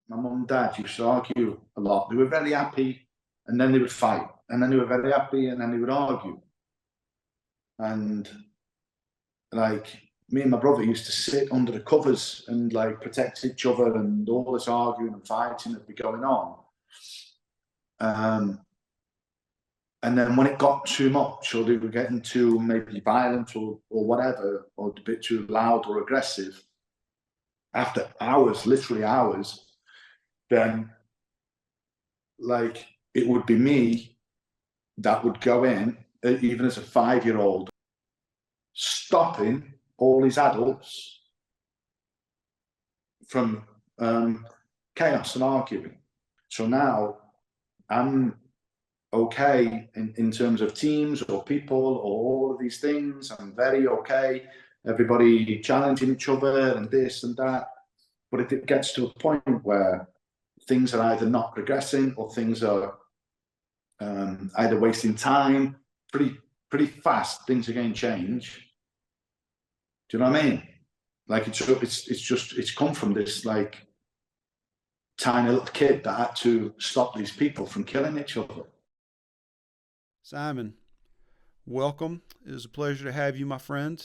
my mum and dad used to argue a lot. They were very happy, and then they would fight, and then they were very happy, and then they would argue. And like me and my brother used to sit under the covers and like protect each other, and all this arguing and fighting would be going on. And then when it got too much, or they were getting too maybe violent or whatever, or a bit too loud or aggressive, after hours, literally hours, then like it would be me that would go in, even as a 5-year-old, stopping all these adults from chaos and arguing. So now I'm okay in terms of teams or people or all of these things. I'm very okay. Everybody challenging each other and this and that. But if it gets to a point where things are either not progressing or things are either wasting time, pretty fast, things are going to change. Do you know what I mean? Like it's come from this like tiny little kid that had to stop these people from killing each other. Simon, welcome. It is a pleasure to have you, my friend.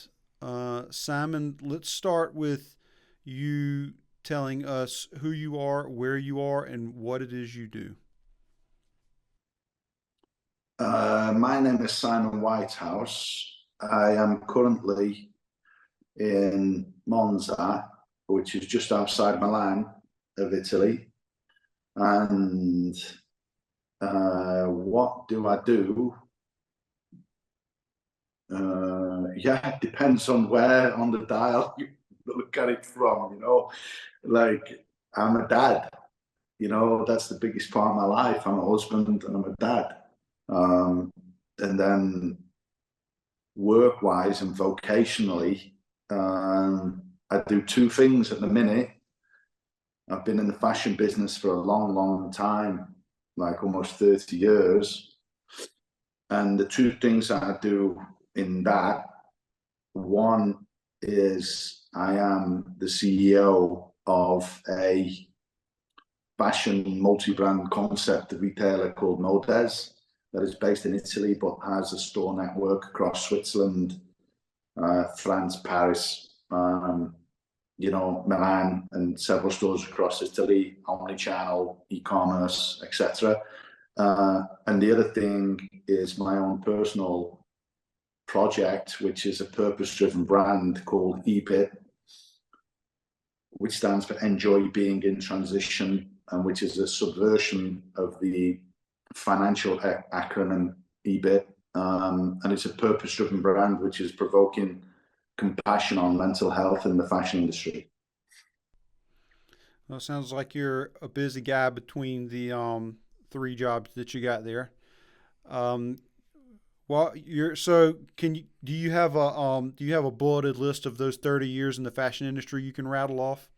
Simon, let's start with you telling us who you are, where you are, and what it is you do. My name is Simon Whitehouse. I am currently in Monza, which is just outside Milan of Italy. And what do I do? Yeah, it depends on where on the dial you look at it from, you know. Like, I'm a dad, you know, that's the biggest part of my life. I'm a husband and I'm a dad. And then work-wise and vocationally, I do two things at the minute. I've been in the fashion business for a long, long time, like almost 30 years. And the two things that I do in that, one is I am the CEO of a fashion multi-brand concept retailer called Modes that is based in Italy, but has a store network across Switzerland, France, Paris, you know, Milan, and several stores across Italy, omni-channel, e-commerce, etc. And the other thing is my own personal project, which is a purpose-driven brand called EBIT, which stands for Enjoy Being in Transition, and which is a subversion of the financial acronym EBIT. And it's a purpose-driven brand which is provoking compassion on mental health in the fashion industry. Well, it sounds like you're a busy guy between the three jobs that you got there. Well, do you have a bulleted list of those 30 years in the fashion industry you can rattle off?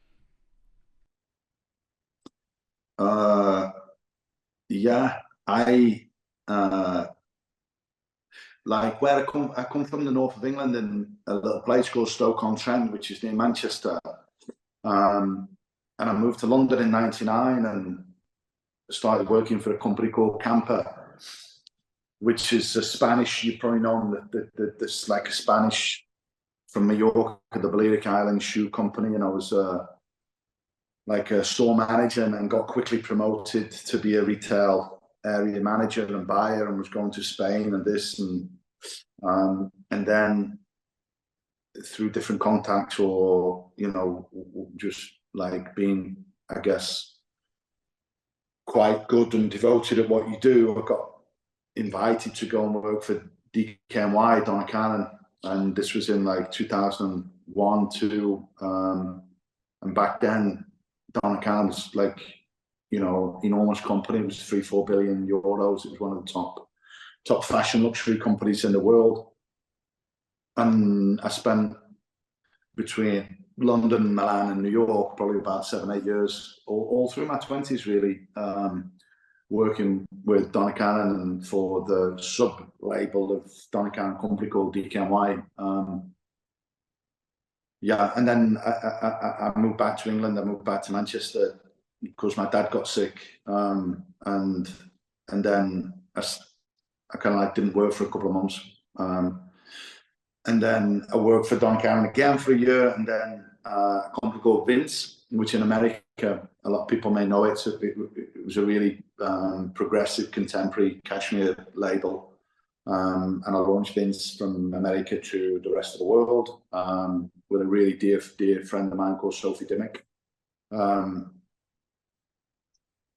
Yeah, I like where I come from the north of England, in a little place called Stoke-on-Trent, which is near Manchester. And I moved to London in '99 and started working for a company called Camper, which is a Spanish, you probably know this like a Spanish from Mallorca, the Balearic Islands shoe company. And I was like a store manager, and then got quickly promoted to be a retail area manager and buyer, and was going to Spain and this, and then through different contacts, or, you know, just like being, I guess, quite good and devoted at what you do, I got invited to go and work for DKNY, Donna Karan, and this was in like 2001, 2, and back then Donna Karan was like, you know, enormous company. It was 3-4 billion euros. It was one of the top fashion luxury companies in the world. And I spent between London, Milan, and New York probably about 7-8 years, all through my 20s, really, working with Donna Karan and for the sub label of Donna Karan company called DKNY. Yeah, and then I moved back to England. I moved back to Manchester because my dad got sick, and then I kind of like didn't work for a couple of months, and then I worked for Don Karen again for a year, and then a company called Vince, which in America a lot of people may know it. It was a really progressive contemporary cashmere label. And I launched Vince from America to the rest of the world with a really dear friend of mine called Sophie Dimmick. And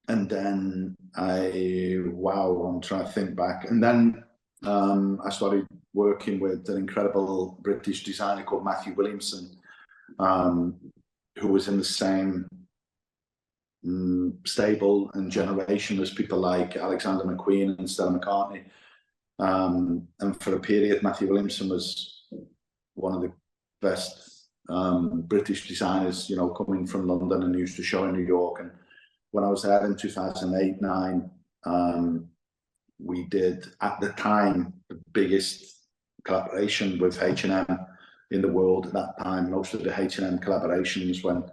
then I'm trying to think back. And then I started working with an incredible British designer called Matthew Williamson, who was in the same stable and generation as people like Alexander McQueen and Stella McCartney. And for a period, Matthew Williamson was one of the best British designers, coming from London, and used to show in New York. And when I was there in 2008-9, we did, at the time, the biggest collaboration with H&M in the world at that time. Most of the H&M collaborations, when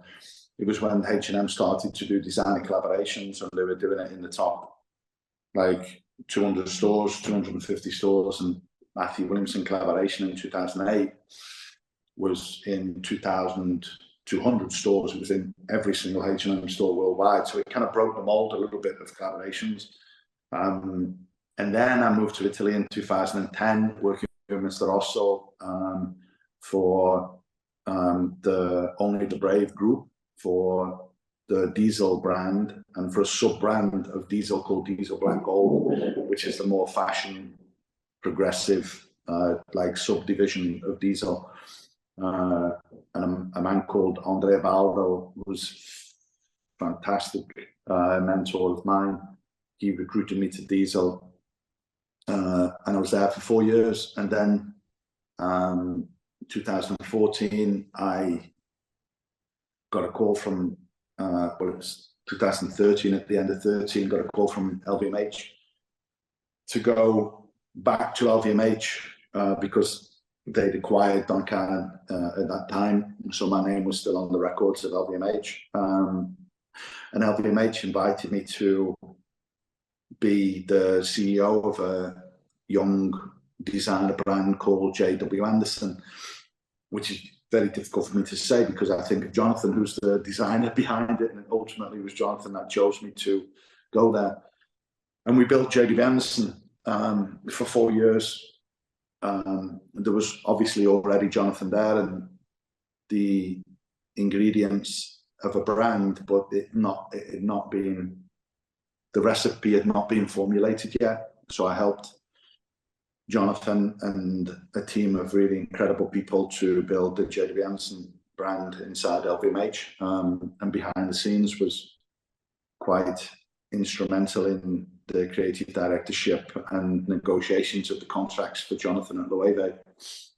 H&M started to do designer collaborations, and they were doing it in the top, like 200 stores, 250 stores, and Matthew Williamson collaboration in 2008 was in 2,200 stores. It was in every single H&M store worldwide. So it kind of broke the mold a little bit of collaborations. And then I moved to Italy in 2010, working with Mr. Rosso for the Only the Brave group, for the Diesel brand, and for a sub-brand of Diesel called Diesel Black Gold, which is the more fashion, progressive, like subdivision of Diesel. And a man called Andrea Baldo was fantastic mentor of mine. He recruited me to Diesel, and I was there for 4 years. And then 2014, I got a call from, it was 2013, at the end of 13, got a call from LVMH to go back to LVMH because they'd acquired Don Karen at that time. So my name was still on the records of LVMH. And LVMH invited me to be the CEO of a young designer brand called JW Anderson, which is very difficult for me to say because I think of Jonathan, who's the designer behind it, and ultimately it was Jonathan that chose me to go there. And we built JW Anderson for 4 years. There was obviously already Jonathan there and the ingredients of a brand, but the recipe had not been formulated yet. So I helped Jonathan and a team of really incredible people to build the JW Anderson brand inside LVMH, and behind the scenes was quite instrumental in the creative directorship and negotiations of the contracts for Jonathan at Loewe,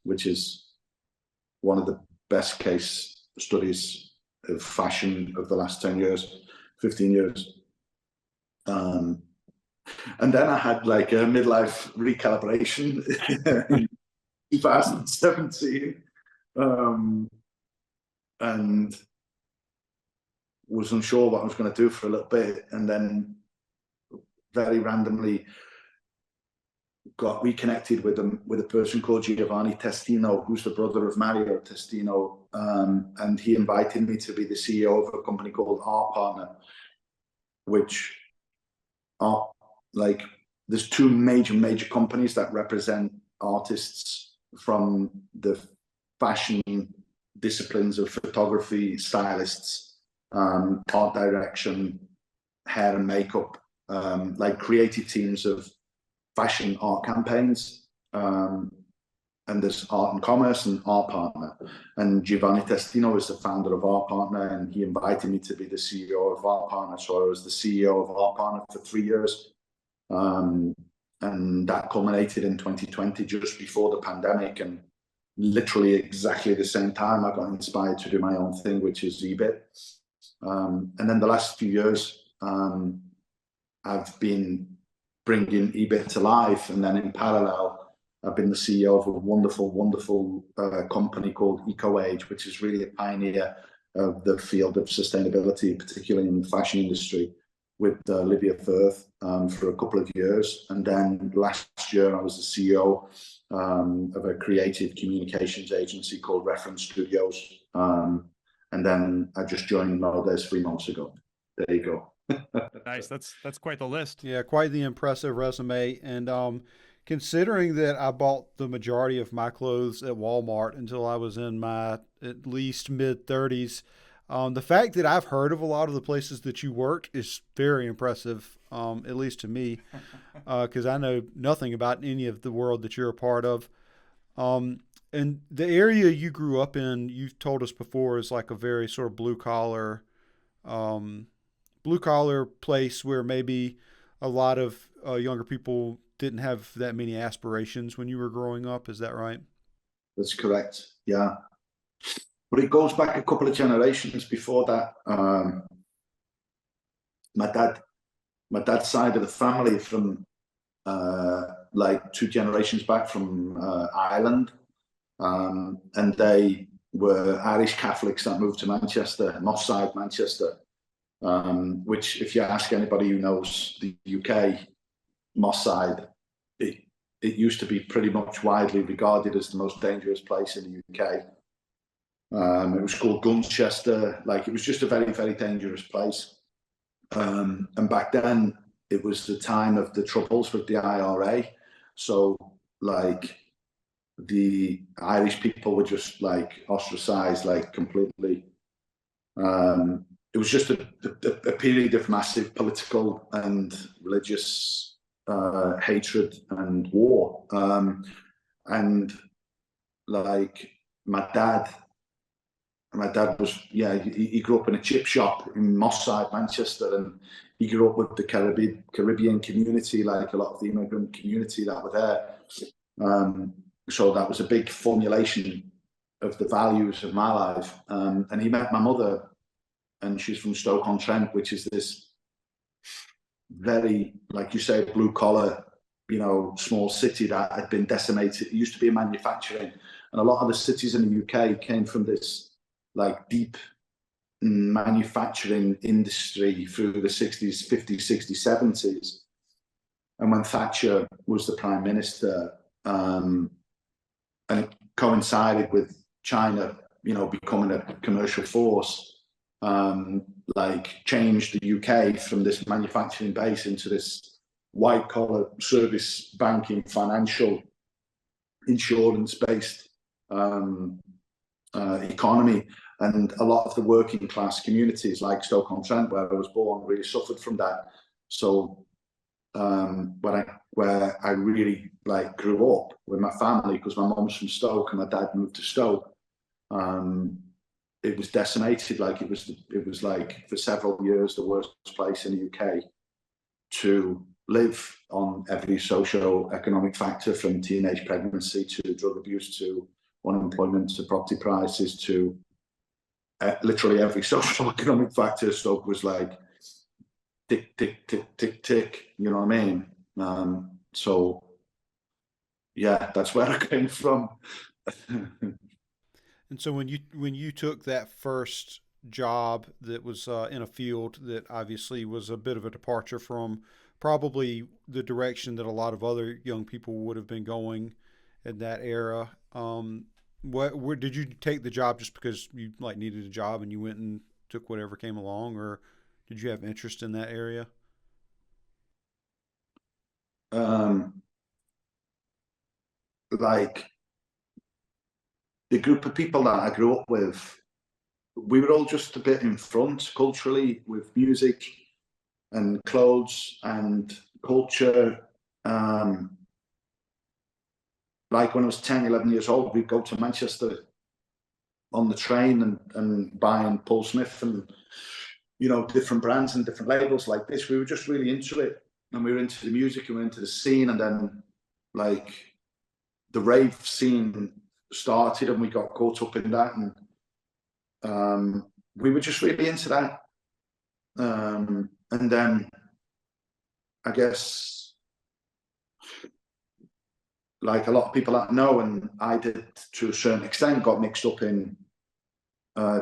which is one of the best case studies of fashion of the last 10 years, 15 years. And then I had like a midlife recalibration in 2017, and was unsure what I was going to do for a little bit, and then very randomly got reconnected with a person called Giovanni Testino, who's the brother of Mario Testino, and he invited me to be the CEO of a company called Art Partner, which are like, there's two major companies that represent artists from the fashion disciplines of photography, stylists, art direction, hair and makeup, like creative teams of fashion art campaigns. And there's Art and Commerce and Art Partner. And Giovanni Testino is the founder of Art Partner, and he invited me to be the CEO of Art Partner. So I was the CEO of Art Partner for 3 years. And that culminated in 2020, just before the pandemic, and literally exactly the same time I got inspired to do my own thing, which is eBit. And then the last few years, I've been bringing eBit to life, and then in parallel, I've been the CEO of a wonderful company called EcoAge, which is really a pioneer of the field of sustainability, particularly in the fashion industry, with Olivia Firth for a couple of years. And then last year, I was the CEO of a creative communications agency called Reference Studios. And then I just joined Maldives 3 months ago. There you go. Nice. That's quite the list. Yeah, quite the impressive resume. And considering that I bought the majority of my clothes at Walmart until I was in my at least mid-30s, the fact that I've heard of a lot of the places that you worked is very impressive, at least to me, because I know nothing about any of the world that you're a part of. And the area you grew up in, you've told us before, is like a very sort of blue collar place where maybe a lot of younger people didn't have that many aspirations when you were growing up. Is that right? That's correct. Yeah. But it goes back a couple of generations before that. My dad's side of the family from like 2 generations back from Ireland. And they were Irish Catholics that moved to Manchester, Moss Side, Manchester, which if you ask anybody who knows the UK, Moss Side, it used to be pretty much widely regarded as the most dangerous place in the UK. It was called Gunchester. Like, it was just a very, very dangerous place. And back then, it was the time of the troubles with the IRA. So, like, the Irish people were just, like, ostracized, like, completely. It was just a period of massive political and religious hatred and war. And, like, my dad was, yeah, he grew up in a chip shop in Moss Side, Manchester, and he grew up with the Caribbean community, like a lot of the immigrant community that were there. So that was a big formulation of the values of my life. And he met my mother, and she's from Stoke-on-Trent, which is this very, like you say, blue collar, you know, small city that had been decimated. It used to be a manufacturing, and a lot of the cities in the UK came from this, like, deep manufacturing industry through the 60s, 50s, 60s, 70s. And when Thatcher was the prime minister, and it coincided with China, you know, becoming a commercial force, like, changed the UK from this manufacturing base into this white collar service, banking, financial, insurance based economy. And a lot of the working class communities, like Stoke-on-Trent, where I was born, really suffered from that. So where I really, like, grew up with my family, because my mom's from Stoke and my dad moved to Stoke, it was decimated. Like, it was like, for several years, the worst place in the UK to live, on every socio-economic factor, from teenage pregnancy to drug abuse to unemployment to property prices to literally every social economic factor. Stoke was like tick, tick, tick, tick, tick, you know what I mean? So yeah, that's where I came from. And so when you took that first job that was in a field that obviously was a bit of a departure from probably the direction that a lot of other young people would have been going in that era, where did you take the job just because you, like, needed a job and you went and took whatever came along, or did you have interest in that area? Like, the group of people that I grew up with, we were all just a bit in front culturally with music and clothes and culture. Like, when I was 10, 11 years old, we'd go to Manchester on the train and buying Paul Smith and, you know, different brands and different labels like this. We were just really into it, and we were into the music and we were into the scene. And then, like, the rave scene started and we got caught up in that, and we were just really into that. And then, I guess, like a lot of people that know, and I did to a certain extent, got mixed up in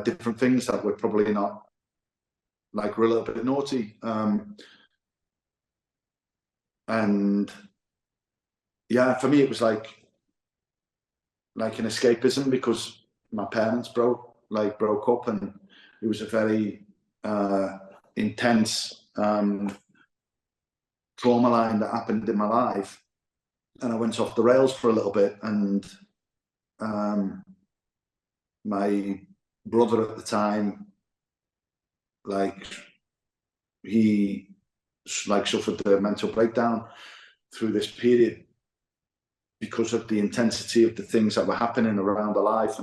different things that were probably not, like, were a little bit naughty. And yeah, for me, it was like an escapism, because my parents broke up, and it was a very intense trauma line that happened in my life, and I went off the rails for a little bit. And my brother at the time, like, he suffered the mental breakdown through this period because of the intensity of the things that were happening around my life.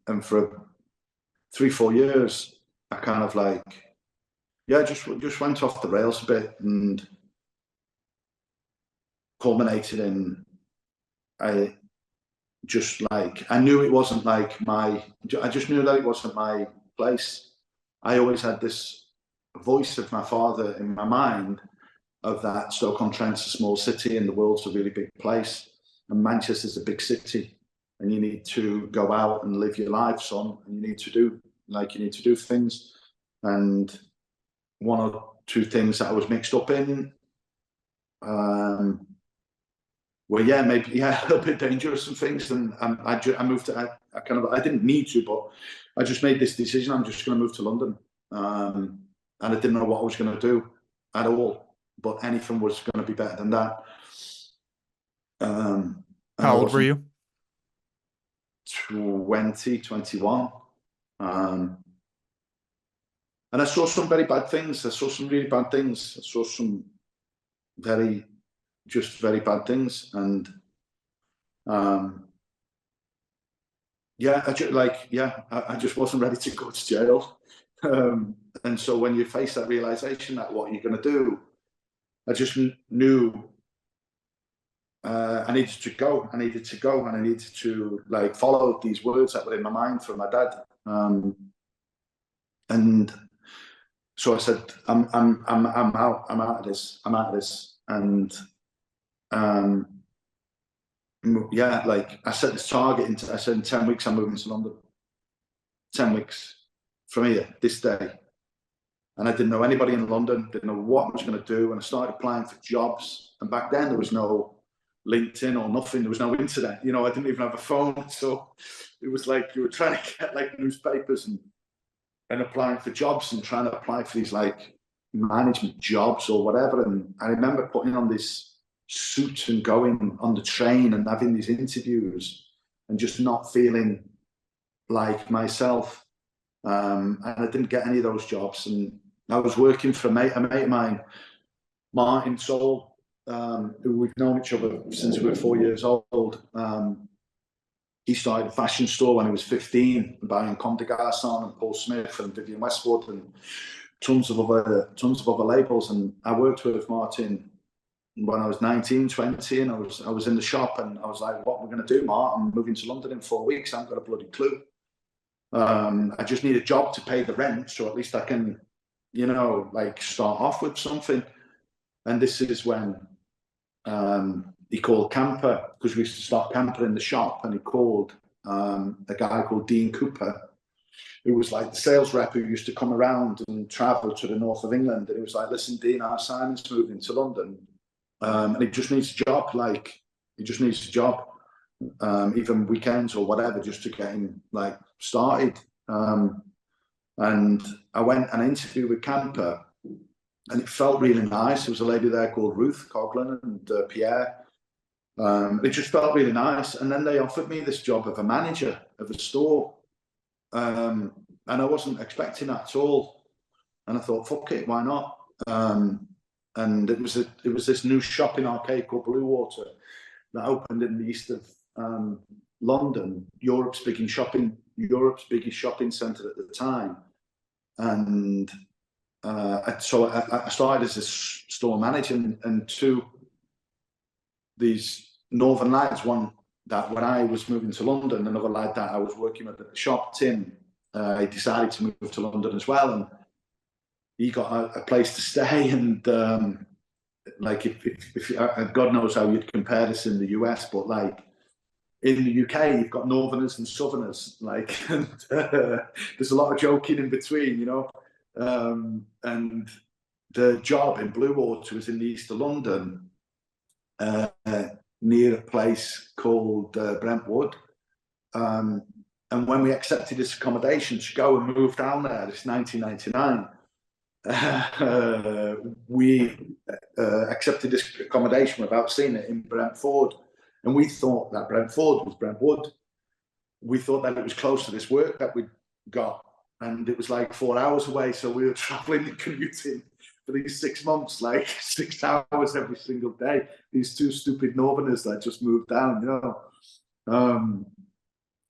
And for 3-4 years, I kind of just went off the rails a bit, and culminated in, I knew it wasn't I just knew that it wasn't my place. I always had this voice of my father in my mind, of that Stoke-on-Trent's a small city and the world's a really big place, and Manchester's a big city, and you need to go out and live your life, son, and you need to do things. And one or two things that I was mixed up in were maybe a little bit dangerous and things. And I moved to, I didn't need to, but I just made this decision. I'm just going to move to London. And I didn't know what I was going to do at all, but anything was going to be better than that. How old were you? 21. And I saw some very bad things. I saw some really bad things. I saw some very bad things. And I just wasn't ready to go to jail. And so when you face that realization that what you're going to do, I just knew I needed to go, and I needed to follow these words that were in my mind from my dad. And so I said, I'm out of this. And I set this target I said, in 10 weeks I'm moving to London. 10 weeks from here, this day. And I didn't know anybody in London, didn't know what I was going to do. And I started applying for jobs. And back then there was no LinkedIn or nothing. There was no internet. I didn't even have a phone. So it was like you were trying to get newspapers and applying for jobs, and trying to apply for these management jobs or whatever. And I remember putting on this suit and going on the train and having these interviews and just not feeling like myself. And I didn't get any of those jobs. And I was working for a mate of mine, Martin Soul, who we've known each other since we were 4 years old. He started a fashion store when he was 15, buying Comme des Garçons and Paul Smith and Vivienne Westwood and tons of other labels. And I worked with Martin when I was 19, 20, and I was in the shop, and I was like, what are we going to do, Martin? I'm moving to London in 4 weeks. I haven't got a bloody clue. I just need a job to pay the rent, so at least I can, start off with something. And this is when he called Camper, because we used to start Camper in the shop, and he called a guy called Dean Cooper, who was the sales rep who used to come around and travel to the north of England. And he was like, listen, Dean, our Simon's moving to London, and he just needs a job. He just needs a job, even weekends or whatever, just to get him started. And I went and interviewed with Camper, and it felt really nice. There was a lady there called Ruth Coughlin and Pierre. It just felt really nice. And then they offered me this job of a manager of a store. And I wasn't expecting that at all. And I thought, fuck it, why not? And it was this new shopping arcade called Blue Water that opened in the east of London, Europe's biggest shopping centre at the time. And so I started as a store manager, and two, these northern lads, one that when I was moving to London, another lad that I was working with at the shop, Tim, he decided to move to London as well, and he got a place to stay. And if God knows how you'd compare this in the US, but in the UK, you've got Northerners and Southerners, like, and there's a lot of joking in between, you know. And the job in Bluewater was in the east of London, near a place called Brentwood. And when we accepted this accommodation to go and move down there, this 1999, we accepted this accommodation without seeing it in Brentford. And we thought that Brentford was Brentwood. We thought that it was close to this work that we'd got. And it was like 4 hours away. So we were traveling and commuting for these 6 months, like 6 hours every single day. These two stupid Northerners that just moved down, you know.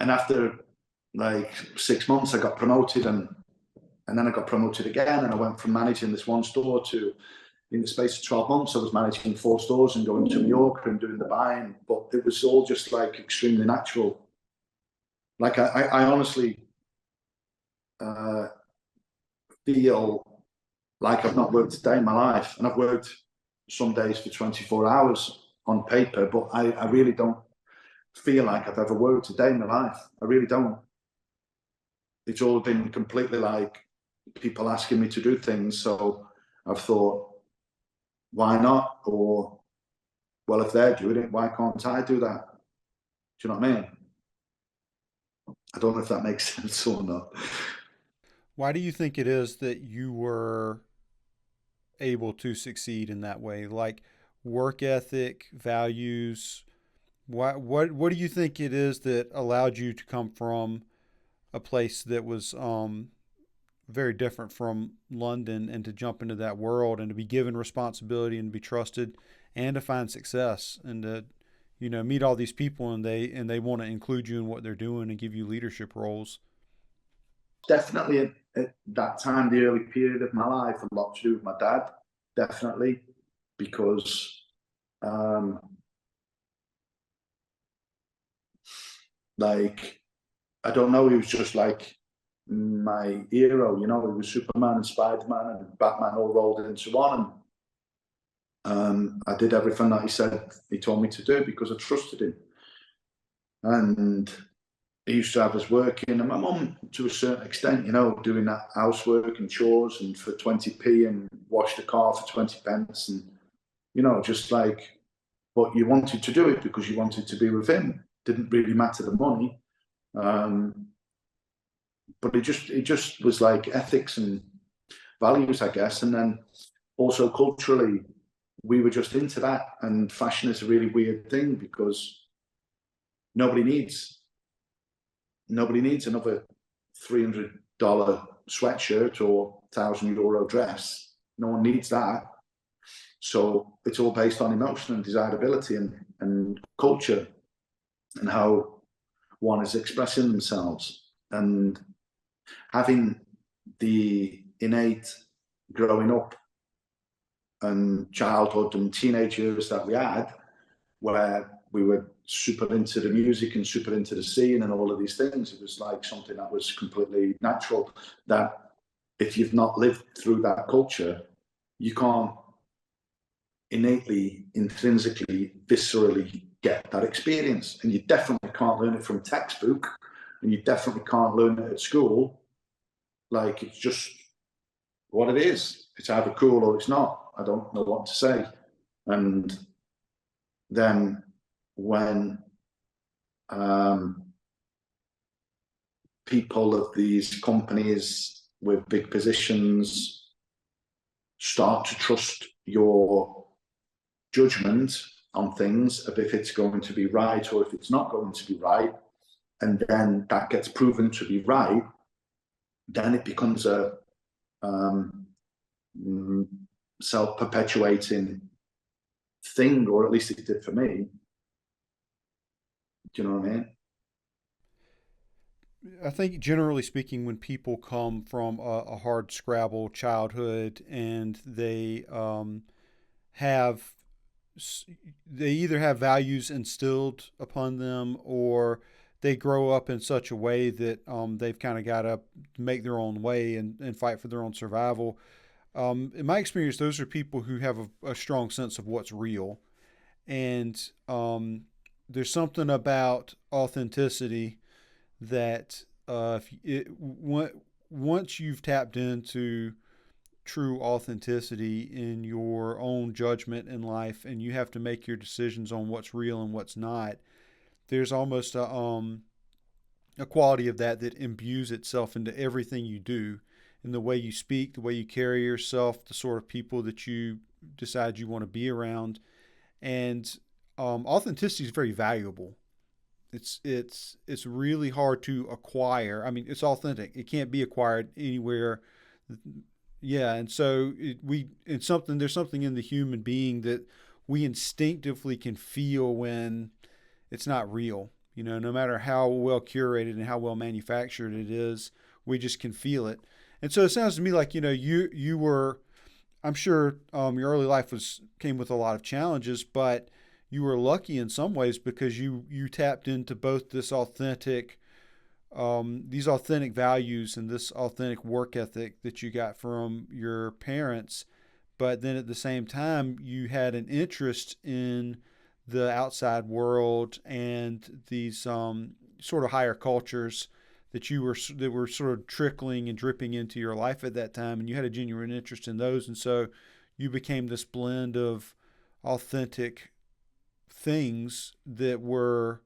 And after like 6 months, I got promoted, and then I got promoted again, and I went from managing this one store to, in the space of 12 months, I was managing 4 stores and going to Mallorca and doing the buying. But it was all just like extremely natural. Like I honestly feel like I've not worked a day in my life, and I've worked some days for 24 hours on paper, but I really don't feel like I've ever worked a day in my life. I really don't. It's all been completely like people asking me to do things. So I've thought, why not? Or, well, if they're doing it, why can't I do that? Do you know what I mean? I don't know if that makes sense or not. Why do you think it is that you were able to succeed in that way? Like work ethic, values. What do you think it is that allowed you to come from a place that was very different from London, and to jump into that world and to be given responsibility and to be trusted and to find success and to, you know, meet all these people, and they want to include you in what they're doing and give you leadership roles? Definitely at that time, the early period of my life, a lot to do with my dad, definitely, because like, I don't know, he was just like my hero, you know. He was Superman and Spider-Man and Batman all rolled into one. And I did everything that he said he told me to do because I trusted him. And he used to have us working, and my mum, to a certain extent, you know, doing that housework and chores and for 20p, and wash the car for 20 pence, and, you know, just like, but you wanted to do it because you wanted to be with him. Didn't really matter the money. But it just was like ethics and values, I guess. And then also culturally, we were just into that. And fashion is a really weird thing because nobody needs another $300 sweatshirt or €1,000 dress. No one needs that. So it's all based on emotion and desirability and culture and how one is expressing themselves. And having the innate growing up and childhood and teenage years that we had, where we were super into the music and super into the scene and all of these things, it was like something that was completely natural, that if you've not lived through that culture, you can't innately, intrinsically, viscerally get that experience. And you definitely can't learn it from textbook, and you definitely can't learn it at school. Like, it's just what it is. It's either cool or it's not. I don't know what to say. And then when people of these companies with big positions start to trust your judgment on things, of if it's going to be right or if it's not going to be right, and then that gets proven to be right, then it becomes a self-perpetuating thing, or at least it did for me. Do you know what I mean? I think generally speaking, when people come from a hard scrabble childhood and have they either have values instilled upon them, or they grow up in such a way that they've kind of got to make their own way and fight for their own survival. In my experience, those are people who have a strong sense of what's real, and there's something about authenticity that once you've tapped into true authenticity in your own judgment in life, and you have to make your decisions on what's real and what's not, there's almost a quality of that that imbues itself into everything you do, in the way you speak, the way you carry yourself, the sort of people that you decide you want to be around. And authenticity is very valuable. It's really hard to acquire. I mean, it's authentic. It can't be acquired anywhere. Yeah, and so there's something in the human being that we instinctively can feel when it's not real. You know, no matter how well curated and how well manufactured it is, we just can feel it. And so it sounds to me like, you know, you were, I'm sure your early life came with a lot of challenges, but you were lucky in some ways because you tapped into both these authentic values and this authentic work ethic that you got from your parents, but then at the same time you had an interest in the outside world and these sort of higher cultures that were sort of trickling and dripping into your life at that time, and you had a genuine interest in those, and so you became this blend of authentic things that were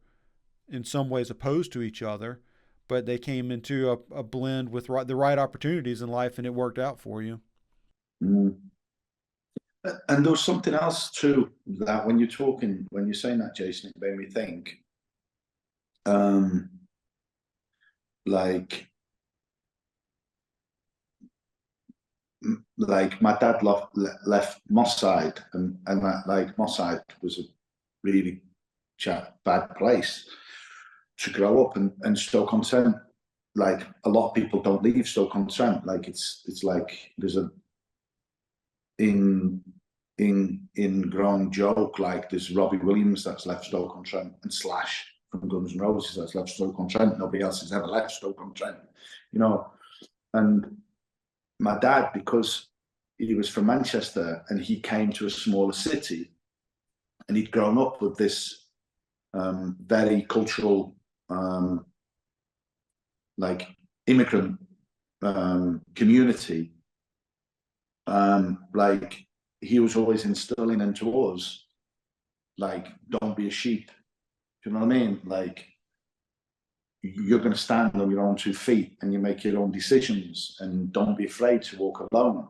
in some ways opposed to each other, but they came into a blend with the right opportunities in life, and it worked out for you. Mm. And there's something else too, that when you're saying that, Jason, it made me think, like my dad left Moss Side, and that, like, Moss Side was a really bad place to grow up, and Stoke-on-Trent, like, a lot of people don't leave Stoke-on-Trent. Like, it's like there's a in grown joke, like, there's Robbie Williams that's left Stoke-on-Trent, and Slash from Guns N' Roses that's left Stoke-on-Trent. Nobody else has ever left Stoke-on-Trent, you know. And my dad, because he was from Manchester and he came to a smaller city, and he'd grown up with this very cultural, like, immigrant community. Like, he was always instilling into us, like, don't be a sheep. Do you know what I mean? Like, you're going to stand on your own 2 feet and you make your own decisions, and don't be afraid to walk alone.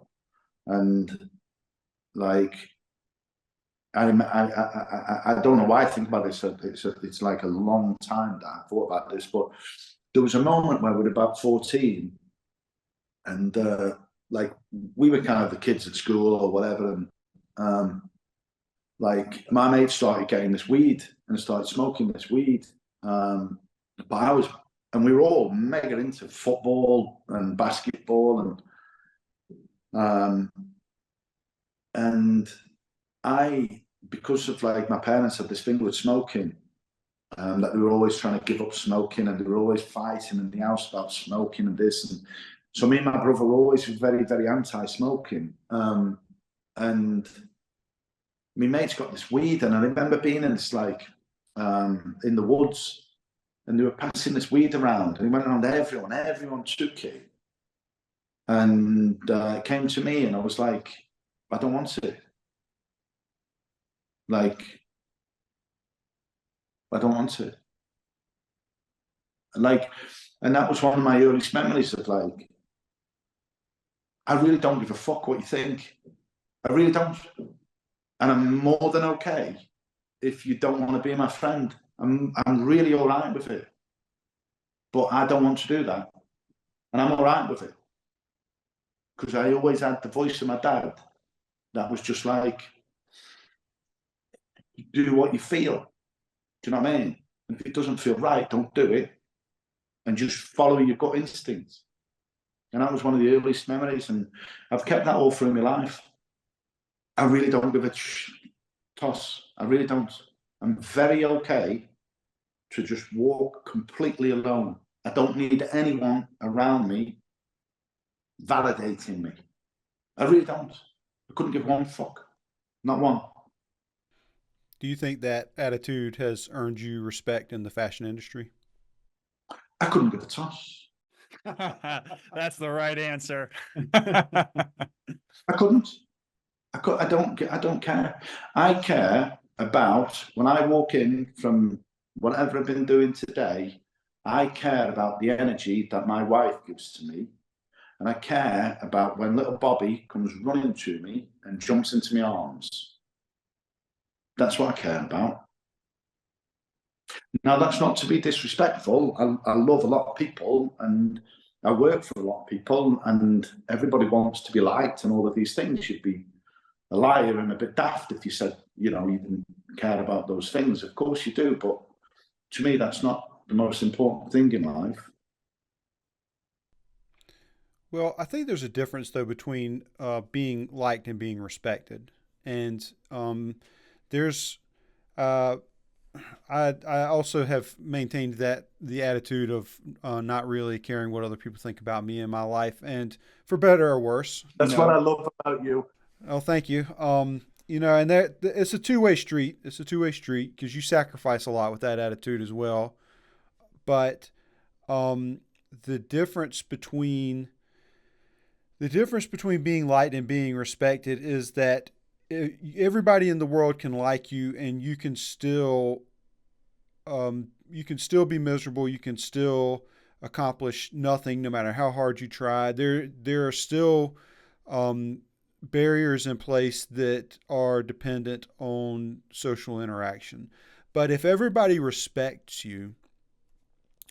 And, like, I don't know why I think about this. It's like a long time that I thought about this, but there was a moment where we were about 14, and like, we were kind of the kids at school or whatever, and like, my mate started getting this weed and started smoking this weed, but we were all mega into football and basketball, and I, because of, like, my parents had this thing with smoking, that they were always trying to give up smoking, and they were always fighting in the house about smoking and this. And so me and my brother were always very, very anti-smoking. And my mate's got this weed, and I remember being in this, like, in the woods, and they were passing this weed around, and it went around to everyone took it. And it came to me, and I was like, I don't want it. Like, I don't want it. Like, and that was one of my earliest memories of, like, I really don't give a fuck what you think. I really don't. And I'm more than okay if you don't want to be my friend. I'm really all right with it. But I don't want to do that. And I'm all right with it. Because I always had the voice of my dad that was just like, do what you feel. Do you know what I mean? And if it doesn't feel right, don't do it. And just follow your gut instincts. And that was one of the earliest memories. And I've kept that all through my life. I really don't give a toss. I really don't. I'm very okay to just walk completely alone. I don't need anyone around me validating me. I really don't. I couldn't give one fuck. Not one. Do you think that attitude has earned you respect in the fashion industry? I couldn't give a toss. That's the right answer. I couldn't. I don't care. I care about when I walk in from whatever I've been doing today. I care about the energy that my wife gives to me, and I care about when little Bobby comes running to me and jumps into my arms. That's what I care about. Now, that's not to be disrespectful. I love a lot of people, and I work for a lot of people, and everybody wants to be liked and all of these things. You'd be a liar and a bit daft if you said, you didn't care about those things. Of course you do, but to me, that's not the most important thing in life. Well, I think there's a difference though between being liked and being respected, and there's uh, I also have maintained that the attitude of not really caring what other people think about me in my life, and for better or worse. That's what I love about you. Oh, thank you. And that it's a two-way street. It's a two-way street because you sacrifice a lot with that attitude as well. But um, the difference between being liked and being respected is that everybody in the world can like you, and you can still be miserable. You can still accomplish nothing, no matter how hard you try. There are still barriers in place that are dependent on social interaction. But if everybody respects you,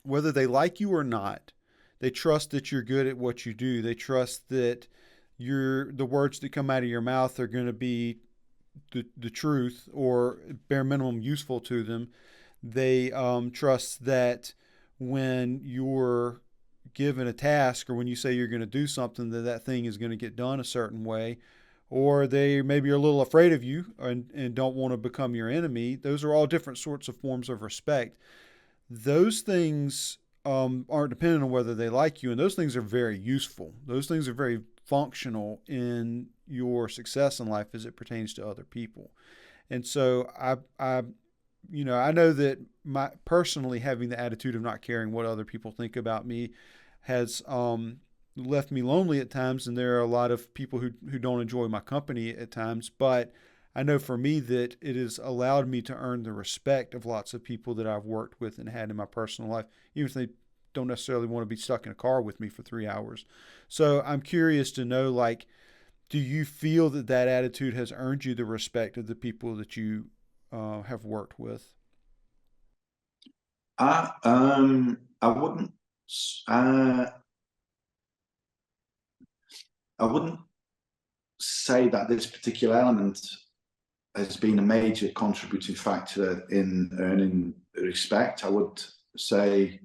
whether they like you or not, they trust that you're good at what you do. They trust that the words that come out of your mouth are going to be the truth or bare minimum useful to them. They trust that when you're given a task or when you say you're going to do something, that thing is going to get done a certain way, or they maybe are a little afraid of you and don't want to become your enemy. Those are all different sorts of forms of respect. Those things aren't dependent on whether they like you, and those things are very useful. Those things are very functional in your success in life as it pertains to other people. And so I know that personally having the attitude of not caring what other people think about me has left me lonely at times, and there are a lot of people who don't enjoy my company at times. But I know for me that it has allowed me to earn the respect of lots of people that I've worked with and had in my personal life, even if they don't necessarily want to be stuck in a car with me for 3 hours. So I'm curious to know, like, do you feel that attitude has earned you the respect of the people that you have worked with? I wouldn't. I wouldn't say that this particular element has been a major contributing factor in earning respect. I would say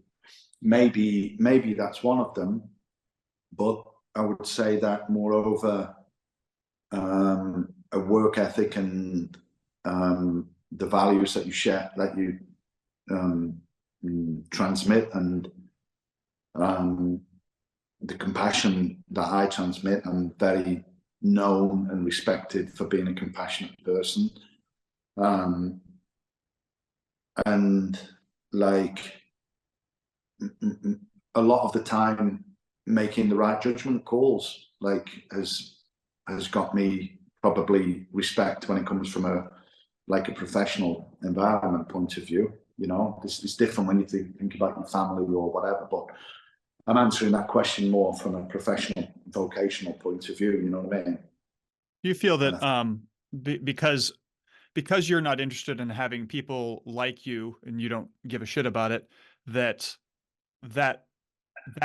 maybe that's one of them, but I would say that moreover, a work ethic and the values that you share, that you transmit, and the compassion that I transmit. I'm very known and respected for being a compassionate person. And like a lot of the time, making the right judgment calls has got me probably respect when it comes from a professional environment point of view. It's different when you think about your family or whatever, but I'm answering that question more from a professional, vocational point of view. You know what I mean? Do you feel that because you're not interested in having people like you and you don't give a shit about it, that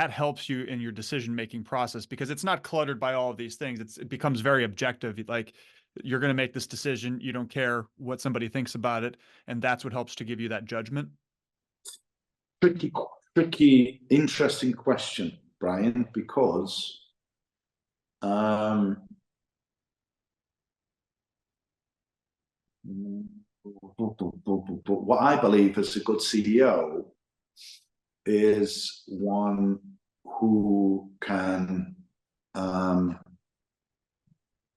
helps you in your decision-making process, because it's not cluttered by all of these things. It becomes very objective. Like, you're going to make this decision. You don't care what somebody thinks about it. And that's what helps to give you that judgment. Tricky, interesting question, Brian, because what I believe is a good CEO is one who can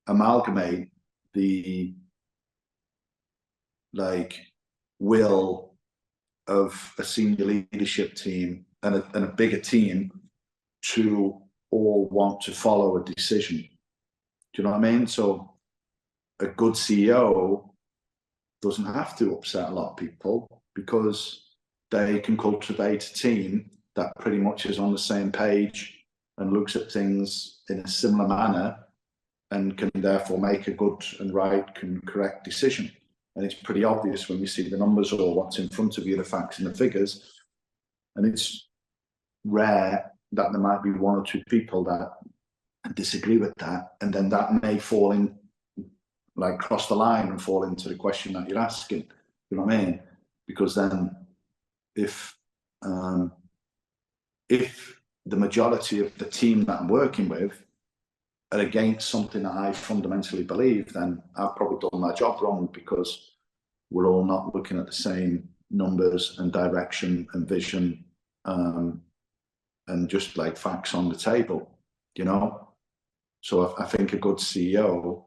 amalgamate the like will of a senior leadership team and a bigger team to all want to follow a decision. Do you know what I mean? So a good CEO doesn't have to upset a lot of people because they can cultivate a team that pretty much is on the same page and looks at things in a similar manner and can therefore make a good and right and correct decision. And it's pretty obvious when you see the numbers or what's in front of you, the facts and the figures. And it's rare that there might be one or two people that disagree with that. And then that may fall in, like cross the line and fall into the question that you're asking. You know what I mean? Because then if the majority of the team that I'm working with are against something that I fundamentally believe, then I've probably done my job wrong, because we're all not looking at the same numbers and direction and vision, and just like facts on the table, you know? So I think a good CEO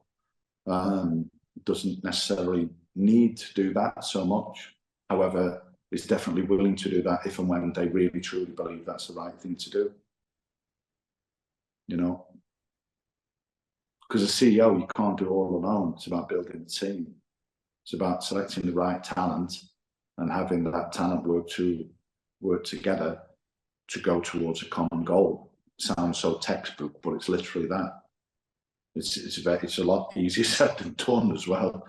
doesn't necessarily need to do that so much. However, is definitely willing to do that if and when they really truly believe that's the right thing to do. You know? Because a CEO, you can't do all alone. It's about building a team. It's about selecting the right talent and having that talent work together to go towards a common goal. It sounds so textbook, but it's literally that. It's a lot easier said than done as well.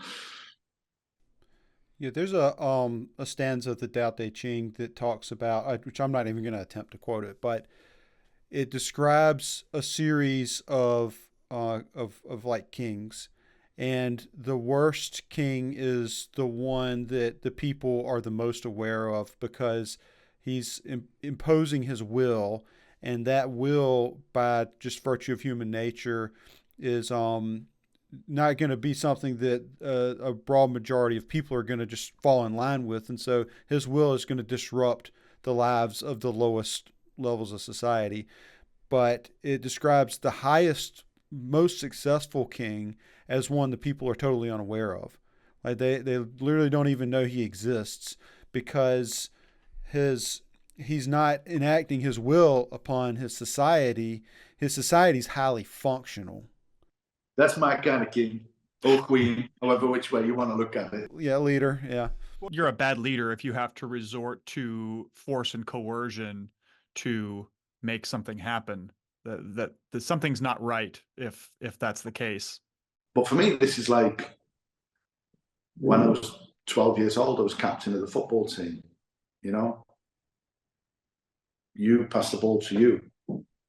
Yeah, there's a stanza of the Tao Te Ching that talks about, which I'm not even going to attempt to quote it, but it describes a series of like kings, and the worst king is the one that the people are the most aware of, because he's imposing his will, and that will, by just virtue of human nature, is not going to be something that a broad majority of people are going to just fall in line with. And so his will is going to disrupt the lives of the lowest levels of society. But it describes the highest, most successful king as one the people are totally unaware of. Like they literally don't even know he exists, because he's not enacting his will upon his society. His society's highly functional. That's my kind of king or queen, however which way you want to look at it. Yeah, leader. Yeah. You're a bad leader if you have to resort to force and coercion to make something happen. That something's not right if that's the case. But for me, this is like when I was 12 years old, I was captain of the football team. You know, you pass the ball to you.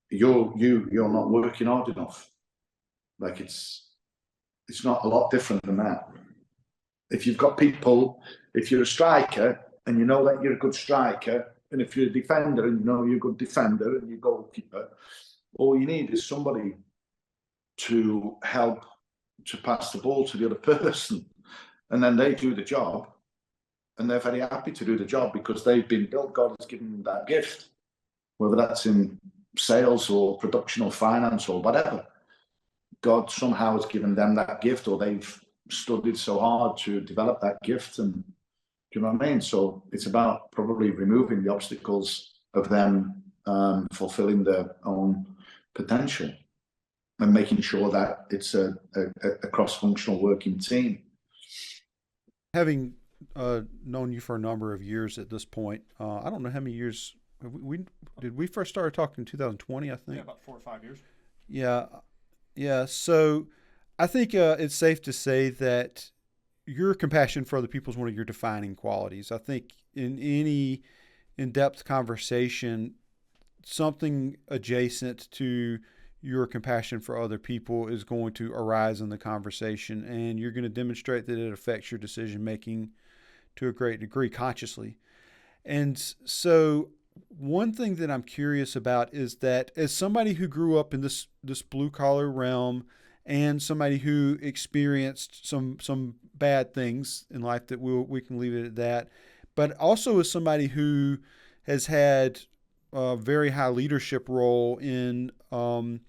You're not working hard enough. Like it's not a lot different than that. If you've got people, if you're a striker and you know that you're a good striker, and if you're a defender and you know you're a good defender and you're a goalkeeper, all you need is somebody to help to pass the ball to the other person, and then they do the job, and they're very happy to do the job because they've been built. God has given them that gift, whether that's in sales or production or finance or whatever. God somehow has given them that gift, or they've studied so hard to develop that gift. And do you know what I mean? So it's about probably removing the obstacles of them fulfilling their own potential and making sure that it's a cross-functional working team. Having known you for a number of years at this point, I don't know how many years did we first started talking in 2020, I think. Yeah, about 4 or 5 years. Yeah. So I think it's safe to say that your compassion for other people is one of your defining qualities. I think in any in-depth conversation, something adjacent to your compassion for other people is going to arise in the conversation, and you're going to demonstrate that it affects your decision-making to a great degree consciously. And so one thing that I'm curious about is that, as somebody who grew up in this blue-collar realm and somebody who experienced some bad things in life, that we can leave it at that, but also as somebody who has had a very high leadership role in an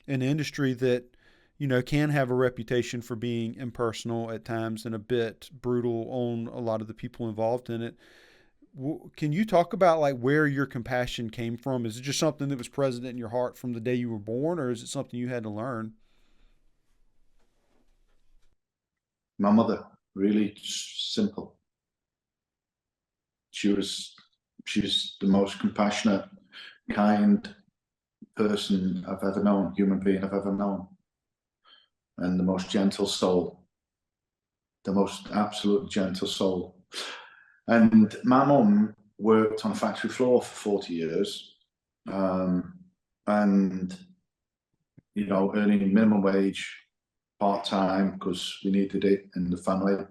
industry that you know, can have a reputation for being impersonal at times and a bit brutal on a lot of the people involved in it. Can you talk about like where your compassion came from? Is it just something that was present in your heart from the day you were born, or is it something you had to learn? My mother, really simple. She was the most compassionate, kind person I've ever known, human being I've ever known, and the most gentle soul, the most absolute gentle soul. And my mum worked on a factory floor for 40 years, and you know, earning minimum wage, part-time, because we needed it in the family.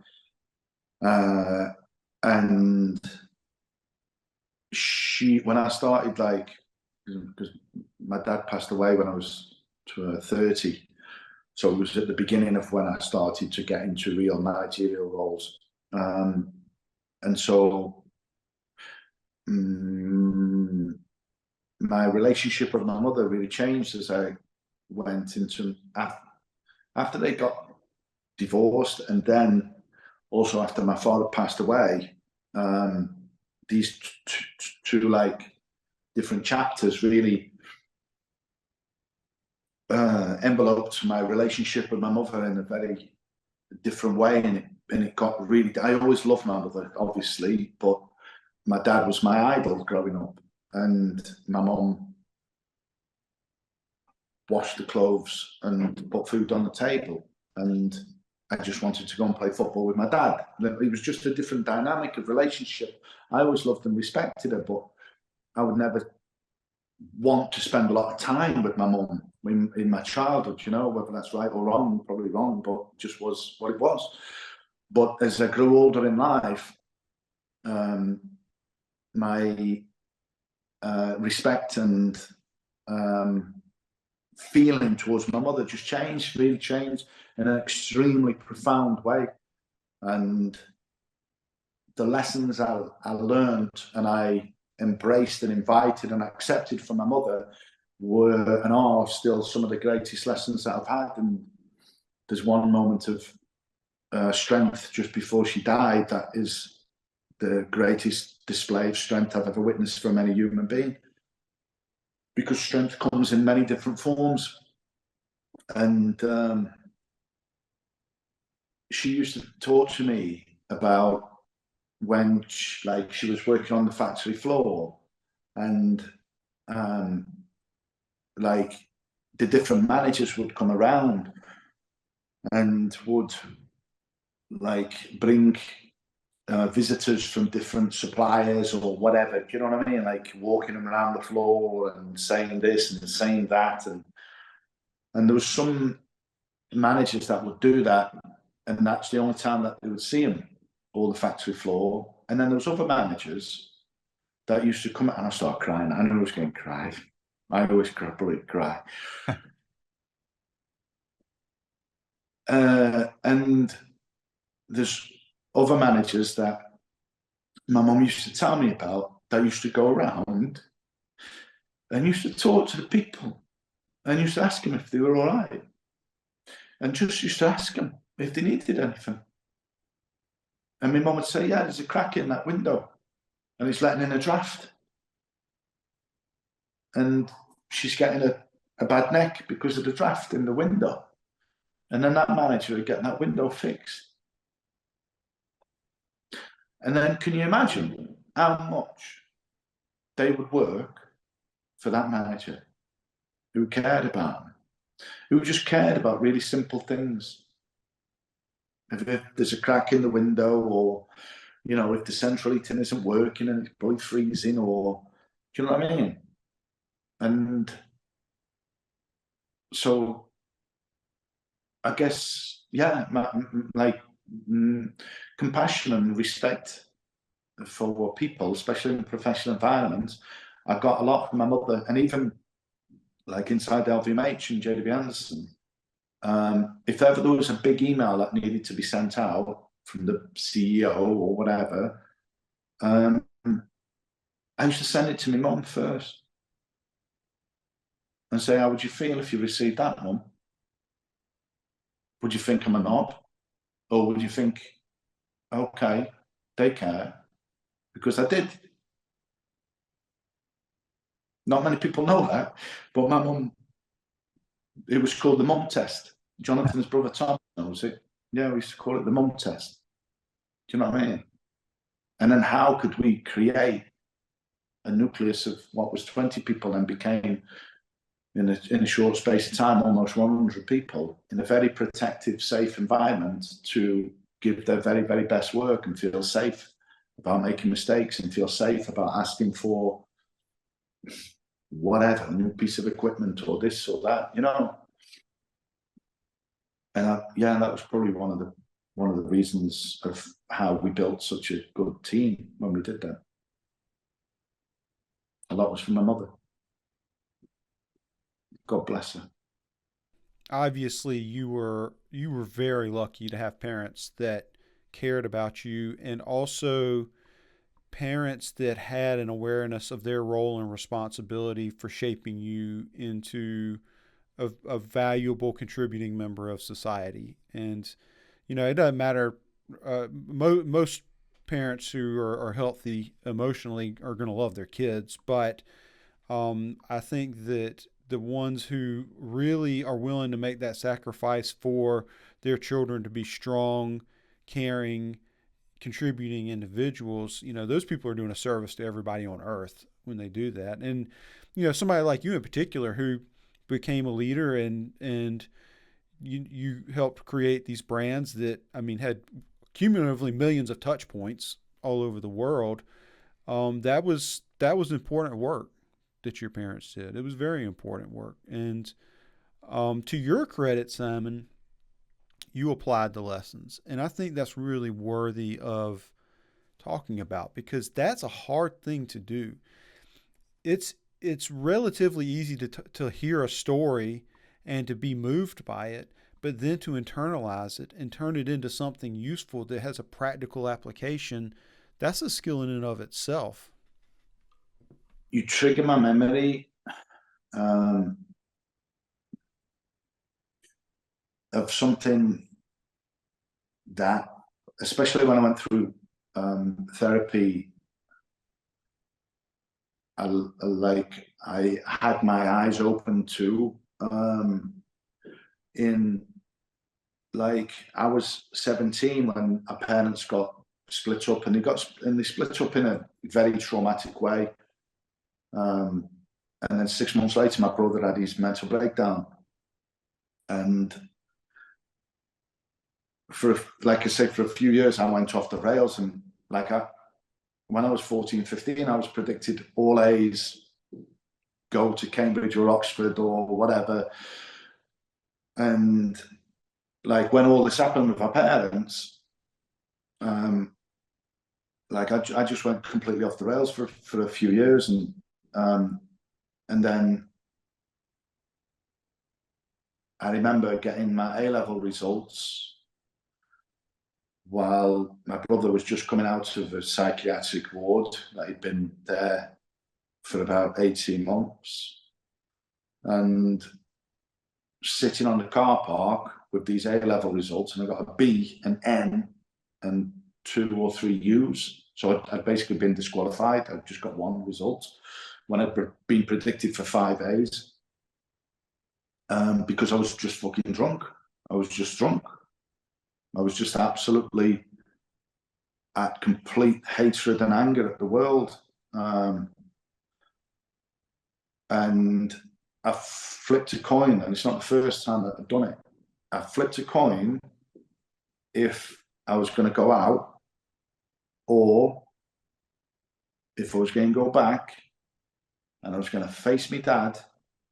And when I started, like, because my dad passed away when I was 30, so it was at the beginning of when I started to get into real managerial roles. And so my relationship with my mother really changed as I went into, after they got divorced, and then also after my father passed away. These two like different chapters really enveloped my relationship with my mother in a very different way, and it got really, I always loved my mother, obviously, but my dad was my idol growing up, and my mum washed the clothes and put food on the table, and I just wanted to go and play football with my dad. It was just a different dynamic of relationship. I always loved and respected her, but I would never want to spend a lot of time with my mum in my childhood, you know, whether that's right or wrong, probably wrong, but it just was what it was. But as I grew older in life, my respect and feeling towards my mother just changed, really changed in an extremely profound way. And the lessons I learned and I embraced and invited and accepted from my mother were and are still some of the greatest lessons that I've had. And there's one moment of strength just before she died that is the greatest display of strength I've ever witnessed from any human being, because strength comes in many different forms. And she used to talk to me about when she was working on the factory floor, and like the different managers would come around and would like bring visitors from different suppliers or whatever, do you know what I mean? Like walking them around the floor and saying this and saying that, and there was some managers that would do that, and that's the only time that they would see him, or the factory floor. And then there was other managers that used to come, and I started crying. I knew I was going to cry. I always probably cry. And there's other managers that my mum used to tell me about that used to go around and used to talk to the people and used to ask them if they were all right, and just used to ask them if they needed anything. And my mum would say, yeah, there's a crack in that window and it's letting in a draft, and she's getting a bad neck because of the draft in the window. And then that manager would get that window fixed. And then can you imagine how much they would work for that manager who cared about them, who just cared about really simple things? If there's a crack in the window, or, you know, if the central heating isn't working and it's probably freezing, or, do you know what I mean? And so I guess, yeah, compassion and respect for people, especially in professional environments, I got a lot from my mother. And even like inside LVMH and JW Anderson, if ever there was a big email that needed to be sent out from the CEO or whatever, I used to send it to my mum first and say, how would you feel if you received that, Mum? would you think I'm a knob? Or would you think, okay, they care? Because I did. Not many people know that, but my mum, it was called the mum test. Jonathan's brother Tom knows it. Yeah, we used to call it the mum test. Do you know what I mean? And then how could we create a nucleus of what was 20 people and became, in a short space of time, almost 100 people in a very protective, safe environment to give their very, very best work and feel safe about making mistakes and feel safe about asking for whatever, a new piece of equipment or this or that, you know. And yeah, that was probably one of the reasons of how we built such a good team when we did that. A lot was from my mother. God bless her. Obviously, you were very lucky to have parents that cared about you, and also parents that had an awareness of their role and responsibility for shaping you into a valuable contributing member of society. And it doesn't matter. Most parents who are healthy emotionally are going to love their kids, but I think that the ones who really are willing to make that sacrifice for their children to be strong, caring, contributing individuals, those people are doing a service to everybody on earth when they do that. And, somebody like you in particular who became a leader and you helped create these brands that, had cumulatively millions of touch points all over the world. That was important work that your parents did. It was very important work. And to your credit, Simon, you applied the lessons. And I think that's really worthy of talking about, because that's a hard thing to do. It's relatively easy to hear a story and to be moved by it, but then to internalize it and turn it into something useful that has a practical application, that's a skill in and of itself. You trigger my memory of something that, especially when I went through therapy, I had my eyes open to, I was 17 when our parents got split up, and they split up in a very traumatic way. And then 6 months later, my brother had his mental breakdown. And like I said, for a few years, I went off the rails. And when I was 14, 15, I was predicted all A's, go to Cambridge or Oxford or whatever. And when all this happened with our parents, I just went completely off the rails for a few years. And then I remember getting my A-level results while my brother was just coming out of a psychiatric ward that he'd been there for about 18 months. And sitting on the car park with these A-level results, and I got a B, an N, and 2 or 3 U's. So I'd basically been disqualified. I'd just got 1 result when I'd been predicted for 5 A's. Because I was just fucking drunk. I was just drunk. I was just absolutely at complete hatred and anger at the world. And I flipped a coin, and it's not the first time that I've done it. I flipped a coin if I was going to go out, or if I was going to go back and I was going to face my dad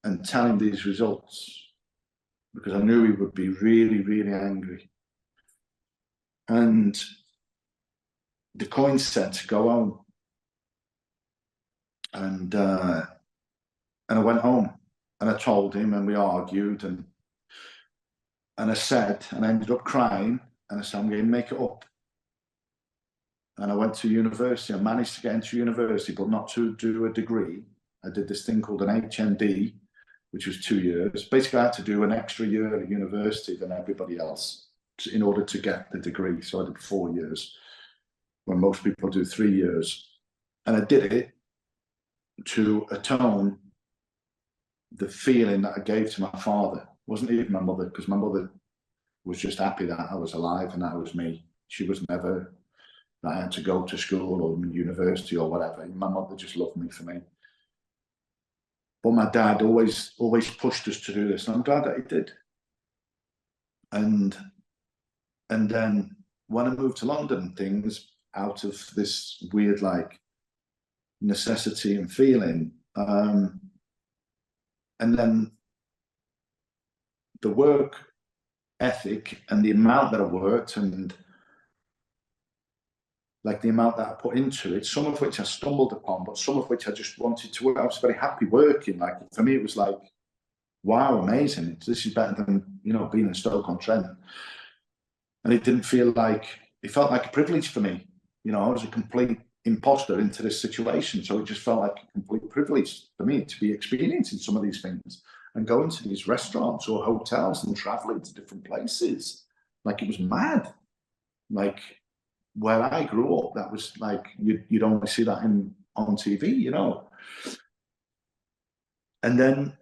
and tell him these results, because I knew he would be really, really angry. And the coin said to go home. And I went home, and I told him, and we argued, and I said, and I ended up crying, and I said, I'm going to make it up. And I went to university. I managed to get into university, but not to do a degree. I did this thing called an HND, which was 2 years. Basically, I had to do an extra year at university than everybody else in order to get the degree. So I did 4 years, when most people do 3 years. And I did it to atone the feeling that I gave to my father. It wasn't even my mother, because my mother was just happy that I was alive and that was me. She was never that I had to go to school or university or whatever. My mother just loved me for me. But my dad always pushed us to do this, and I'm glad that he did. And then when I moved to London, things out of this weird like necessity and feeling, and then the work ethic and the amount that I worked and like the amount that I put into it, some of which I stumbled upon, but some of which I just wanted to work. I was very happy working. Like for me, it was like, wow, amazing. This is better than, you know, being in Stoke-on-Trent. And it didn't feel like, it felt like a privilege for me. You know, I was a complete imposter into this situation. So it just felt like a complete privilege for me to be experiencing some of these things and going to these restaurants or hotels and traveling to different places. Like it was mad. Like where I grew up, that was like, you'd only see that on TV, you know. And then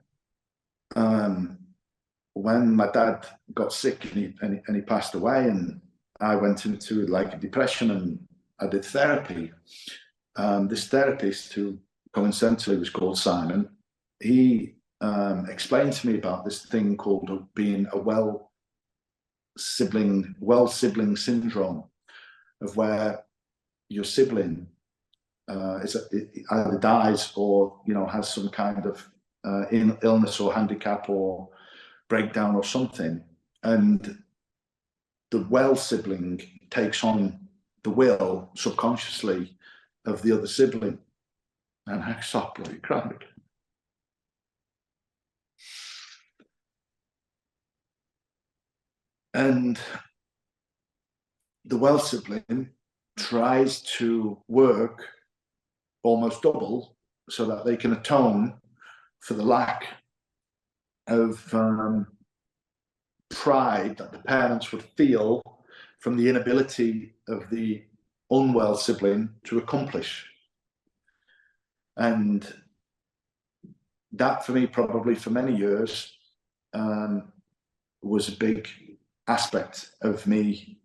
when my dad got sick and he passed away, and I went into like a depression, and I did therapy. This therapist, who coincidentally was called Simon, he explained to me about this thing called being a well sibling syndrome, of where your sibling either dies or, you know, has some kind of illness or handicap or breakdown or something, and the well sibling takes on the will subconsciously of the other sibling. And I stopped bloody crying. And the well sibling tries to work almost double so that they can atone for the lack of pride that the parents would feel from the inability of the unwell sibling to accomplish. And that for me, probably for many years, was a big aspect of me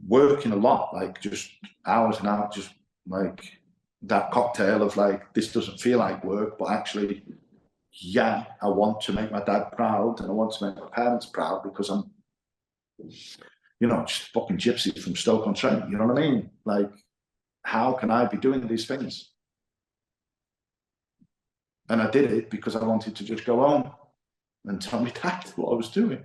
working a lot, like just hours and hours, just like that cocktail of like, this doesn't feel like work, but actually, yeah, I want to make my dad proud and I want to make my parents proud because I'm, you know, just fucking gypsy from Stoke-on-Trent, you know what I mean? Like, how can I be doing these things? And I did it because I wanted to just go home and tell my dad what I was doing.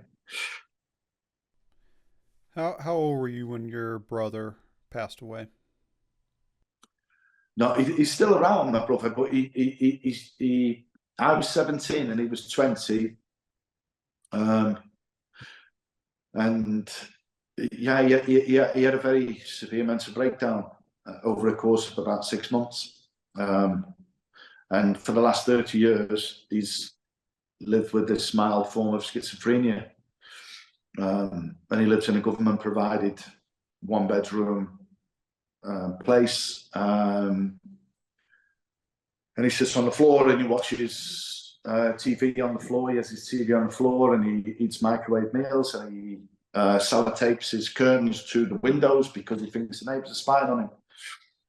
How old were you when your brother passed away? No, he's still around, my brother, but I was 17 and he was 20. And yeah, he had a very severe mental breakdown over a course of about 6 months. And for the last 30 years, he's lived with this mild form of schizophrenia. And he lives in a government-provided one-bedroom place. And he sits on the floor and he watches TV on the floor. He has his TV on the floor and he eats microwave meals, and he sellotapes his curtains to the windows because he thinks the neighbours are spying on him,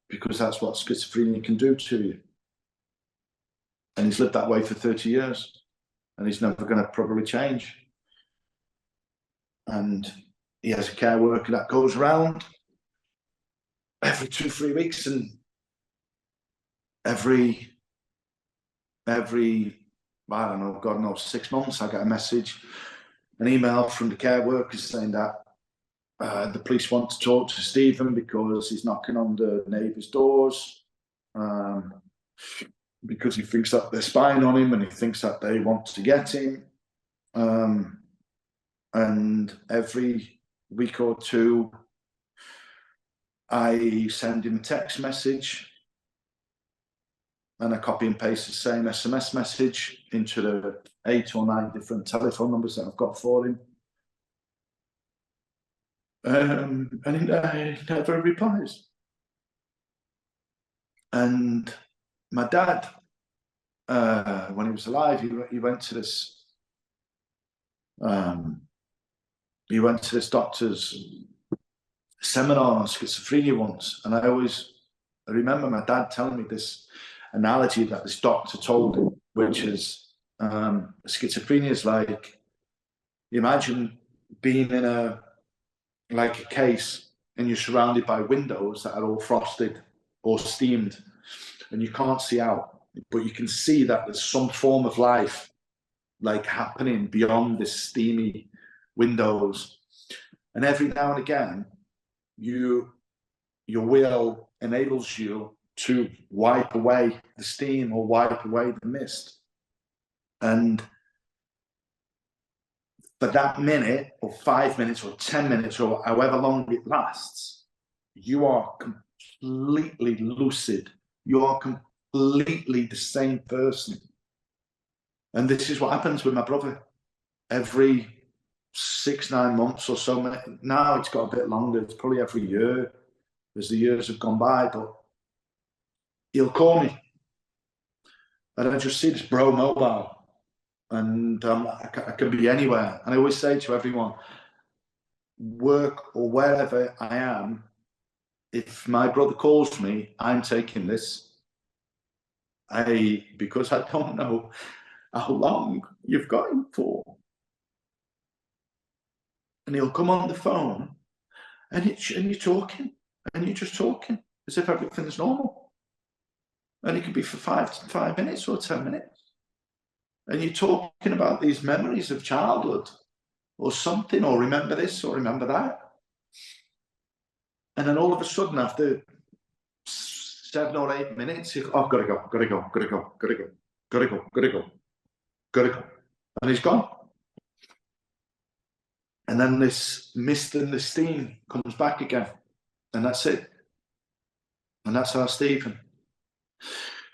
because that's what schizophrenia can do to you. And he's lived that way for 30 years and he's never going to probably change. And he has a care worker that goes around every 2-3 weeks, and every I don't know, God knows, 6 months, I get a message, an email from the care workers saying that the police want to talk to Stephen because he's knocking on the neighbours' doors, because he thinks that they're spying on him and he thinks that they want to get him. And every week or two, I send him a text message and I copy and paste the same SMS message into the 8 or 9 different telephone numbers that I've got for him. And he never replies. And my dad, when he was alive, he went to this doctor's seminar on schizophrenia once, and I remember my dad telling me this analogy that this doctor told him, which is schizophrenia is like, imagine being in a case and you're surrounded by windows that are all frosted or steamed, and you can't see out, but you can see that there's some form of life like happening beyond this steamy windows. And every now and again, your will enables you to wipe away the steam or wipe away the mist. And for that minute or 5 minutes or 10 minutes or however long it lasts, you are completely lucid. You are completely the same person. And this is what happens with my brother. Every 6-9 months or so, now it's got a bit longer, it's probably every year as the years have gone by, but he'll call me and I just see this bro mobile, and I can be anywhere. And I always say to everyone, work or wherever I am, if my brother calls me, I'm taking this. Because I don't know how long you've got him for. And he'll come on the phone and you're talking, and you're just talking as if everything's normal. And it could be for 5 minutes or 10 minutes. And you're talking about these memories of childhood or something, or remember this or remember that. And then all of a sudden, after 7 or 8 minutes, you're, oh, gotta go. And he's gone. And then this mist and the steam comes back again. And that's it. And that's our Stephen.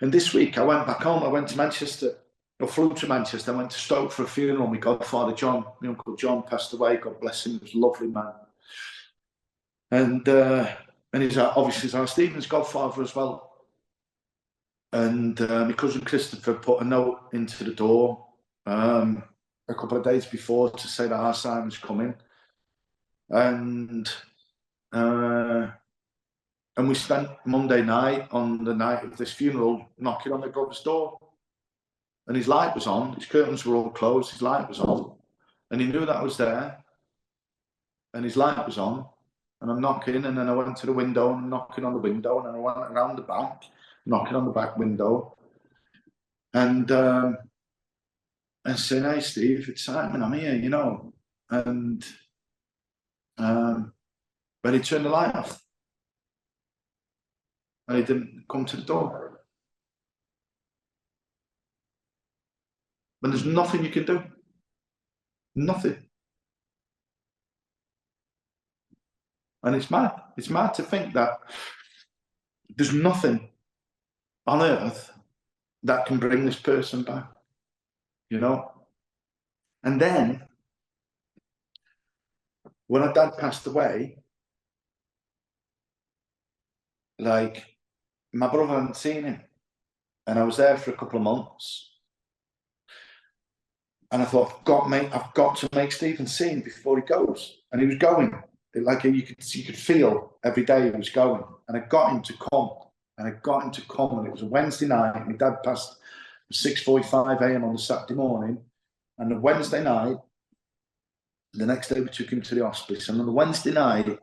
And this week I went back home. I went to Manchester. I flew to Manchester. I went to Stoke for a funeral. My godfather John, my uncle John, passed away. God bless him. He was a lovely man. And he's obviously our Stephen's godfather as well. And my cousin Christopher put a note into the door a couple of days before to say that our Simon's coming. And we spent Monday night, on the night of this funeral, knocking on my brother's door. And his light was on. His curtains were all closed. His light was on. And he knew that I was there. And his light was on. And I'm knocking, and then I went to the window and I'm knocking on the window, and then I went around the back, knocking on the back window. And saying, hey, Steve, it's Simon, I'm here, you know. And but he turned the light off. And he didn't come to the door. But there's nothing you can do. Nothing. And it's mad. It's mad to think that there's nothing on earth that can bring this person back, you know? And then, when our dad passed away, like, my brother hadn't seen him. And I was there for a couple of months. And I thought, I've got to make Stephen see him before he goes. And he was going. Like, you could feel every day he was going. And I got him to come. And it was a Wednesday night. My dad passed at 6:45 a.m. on the Saturday morning. And the Wednesday night, the next day we took him to the hospice. And on the Wednesday night,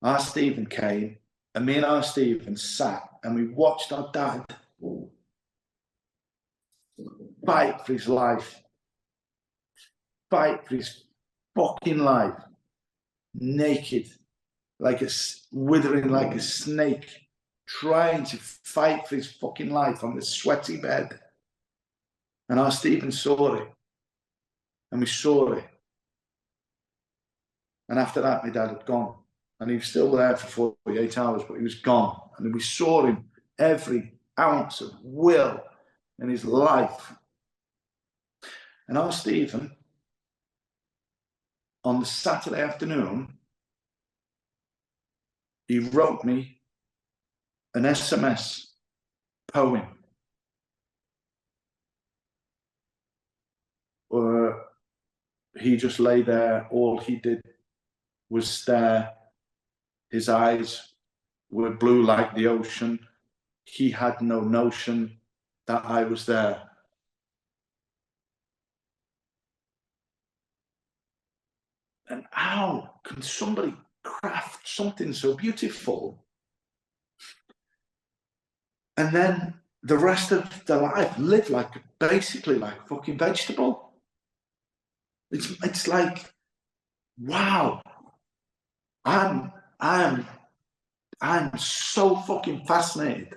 our Stephen came, and me and our Stephen sat and we watched our dad fight for his life. Fight for his fucking life. Naked, withering like a snake, trying to fight for his fucking life on this sweaty bed. And our Stephen saw it. And we saw it. And after that, my dad had gone. And he was still there for 48 hours, but he was gone. And we saw him every ounce of will in his life. And our Stephen, on the Saturday afternoon, he wrote me an SMS poem where he just lay there. All he did was stare. His eyes were blue like the ocean. He had no notion that I was there. And how can somebody craft something so beautiful and then the rest of their life live like basically like a fucking vegetable? It's like, wow. I'm so fucking fascinated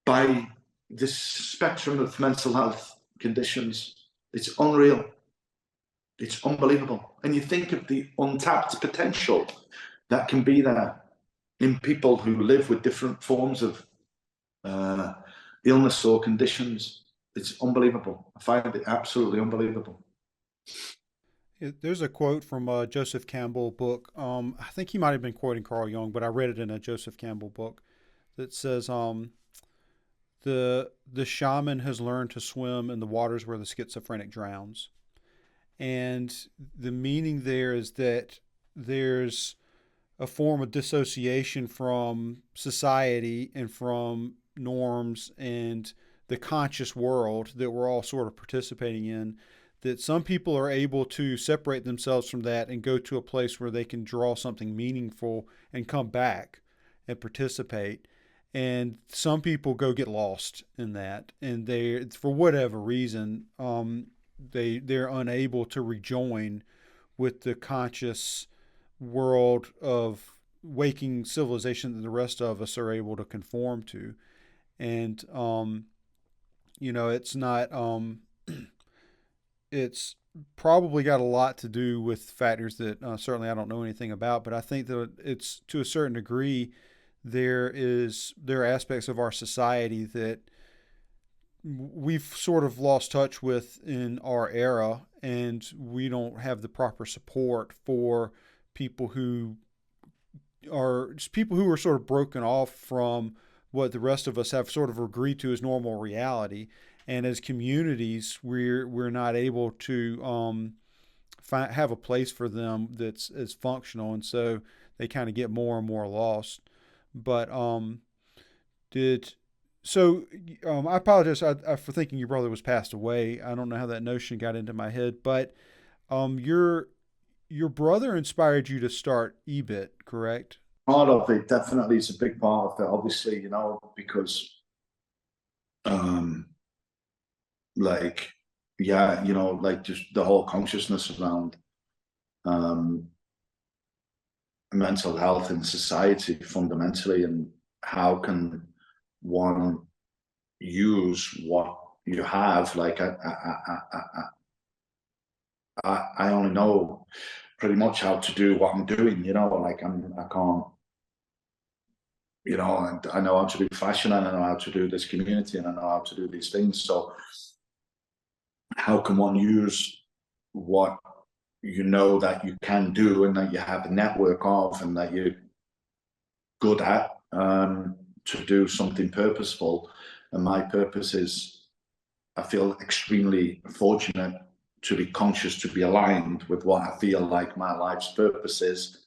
by this spectrum of mental health conditions. It's unreal. It's unbelievable. And you think of the untapped potential that can be there in people who live with different forms of illness or conditions. It's unbelievable. I find it absolutely unbelievable. There's a quote from a Joseph Campbell book. I think he might have been quoting Carl Jung, but I read it in a Joseph Campbell book that says, the shaman has learned to swim in the waters where the schizophrenic drowns. And the meaning there is that there's a form of dissociation from society and from norms and the conscious world that we're all sort of participating in, that some people are able to separate themselves from that and go to a place where they can draw something meaningful and come back and participate. And some people go get lost in that, and they, for whatever reason, they're unable to rejoin with the conscious world of waking civilization that the rest of us are able to conform to. And it's not it's probably got a lot to do with factors that certainly I don't know anything about, but I think that it's, to a certain degree, there are aspects of our society that we've sort of lost touch with in our era, and we don't have the proper support for people who are sort of broken off from what the rest of us have sort of agreed to as normal reality. And as communities, we're not able to have a place for them that's as functional, and so they kind of get more and more lost. But I apologize for thinking your brother was passed away. I don't know how that notion got into my head, but your brother inspired you to start EBIT, correct? Part of it definitely is a big part of it, obviously, because just the whole consciousness around mental health in society fundamentally, and how can one use what you have. Like I only know pretty much how to do what I'm doing, like I can't, and I know how to do fashion, and I know how to do this community, and I know how to do these things. So how can one use what that you can do, and that you have a network of, and that you're good at, to do something purposeful? And my purpose is, I feel extremely fortunate to be conscious, to be aligned with what I feel like my life's purpose is